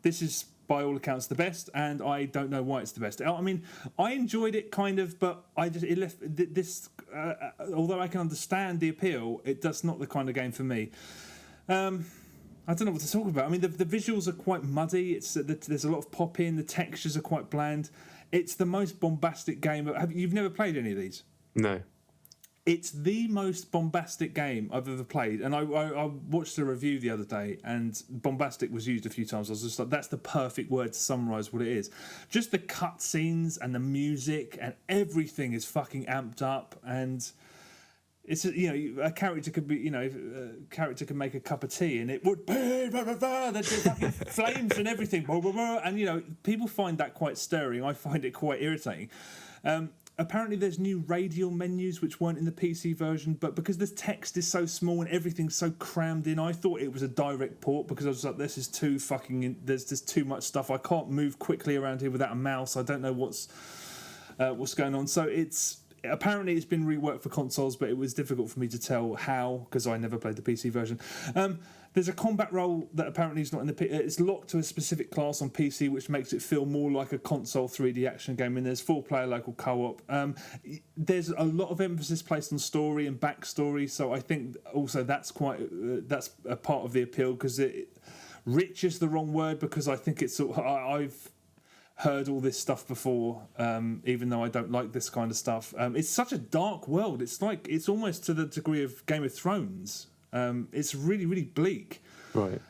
this is, by all accounts, the best, and I don't know why it's the best. I mean, I enjoyed it kind of, but it left this. Although I can understand the appeal, that's not the kind of game for me. I don't know what to talk about. I mean, the visuals are quite muddy. There's a lot of pop in. The textures are quite bland. It's the most bombastic game. You've never played any of these? No. It's the most bombastic game I've ever played. And I watched a review the other day, and bombastic was used a few times. I was just like, that's the perfect word to summarise what it is. Just the cutscenes and the music and everything is fucking amped up, and it's, you know, a character could be, you know, a character could make a cup of tea and it would be there'd be fucking flames and everything, and you know, people find that quite stirring. I find it quite irritating. Apparently there's new radial menus which weren't in the PC version, but because the text is so small and everything's so crammed in, I thought it was a direct port, because I was like, this is too fucking, there's just too much stuff. I can't move quickly around here without a mouse. I don't know what's going on. So apparently it's been reworked for consoles, but it was difficult for me to tell how, because I never played the PC version. There's a combat role that apparently is not in the it's locked to a specific class on PC, which makes it feel more like a console 3D action game, and there's 4-player local co-op. There's a lot of emphasis placed on story and backstory, so I think also that's that's a part of the appeal, because rich is the wrong word, because I think it's sort of, I've heard all this stuff before, even though I don't like this kind of stuff. It's such a dark world. It's almost to the degree of Game of Thrones. It's really, really bleak. Right.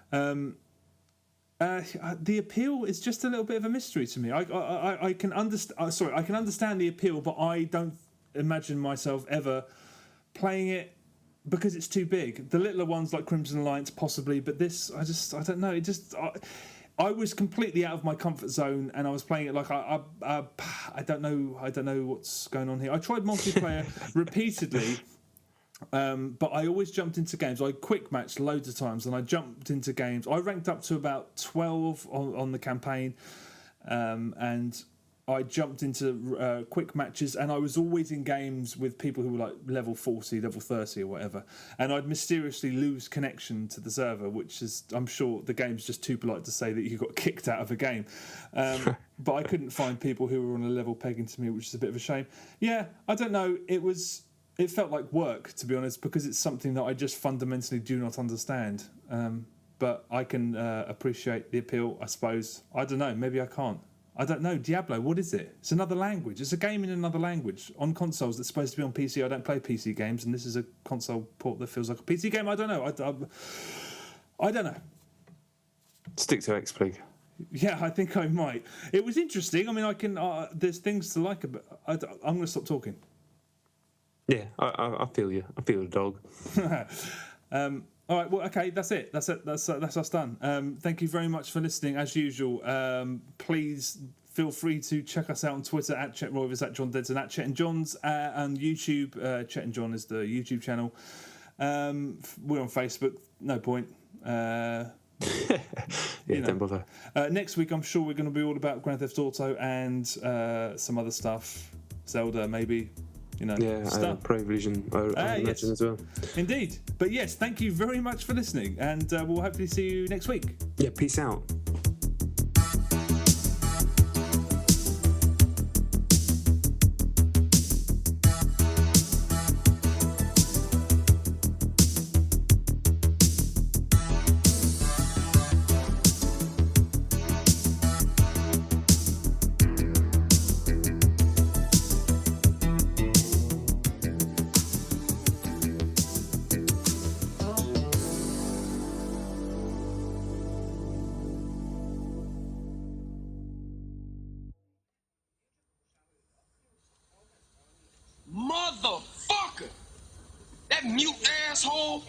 The appeal is just a little bit of a mystery to me. I can understand. I can understand the appeal, but I don't imagine myself ever playing it because it's too big. The littler ones like Crimson Alliance possibly, but this, I don't know. I was completely out of my comfort zone, and I was playing it like I don't know what's going on here. I tried multiplayer repeatedly, but I always jumped into games. I quick matched loads of times, and I jumped into games. I ranked up to about 12 on the campaign, and I jumped into quick matches, and I was always in games with people who were like level 40, level 30 or whatever, and I'd mysteriously lose connection to the server, which is, I'm sure the game's just too polite to say that you got kicked out of a game. But I couldn't find people who were on a level pegging to me, which is a bit of a shame. Yeah, I don't know. It felt like work, to be honest, because it's something that I just fundamentally do not understand. But I can appreciate the appeal, I suppose. I don't know. Maybe I can't. I don't know. Diablo, what is it? It's another language. It's a game in another language on consoles that's supposed to be on PC. I don't play PC games, and this is a console port that feels like a PC game. I don't know. I don't know. Stick to XPleague. Yeah, I think I might. It was interesting. I mean, I can. There's things to like about. I'm going to stop talking. Yeah, I feel you. I feel the dog. All right, well, okay, that's it. That's us done. Thank you very much for listening, as usual. Please feel free to check us out on Twitter at Chet Roivers, at John Dedson, at Chet and Johns, and YouTube. Chet and John is the YouTube channel. We're on Facebook. No point. Yeah, don't bother. Next week, I'm sure we're going to be all about Grand Theft Auto and some other stuff. Zelda, maybe. Pro Evolution, I imagine as well. Indeed. But yes, thank you very much for listening, and we'll hopefully see you next week. Yeah, peace out. Motherfucker! That mute asshole,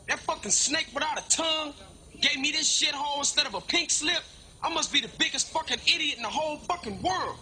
that fucking snake without a tongue, gave me this shithole instead of a pink slip. I must be the biggest fucking idiot in the whole fucking world.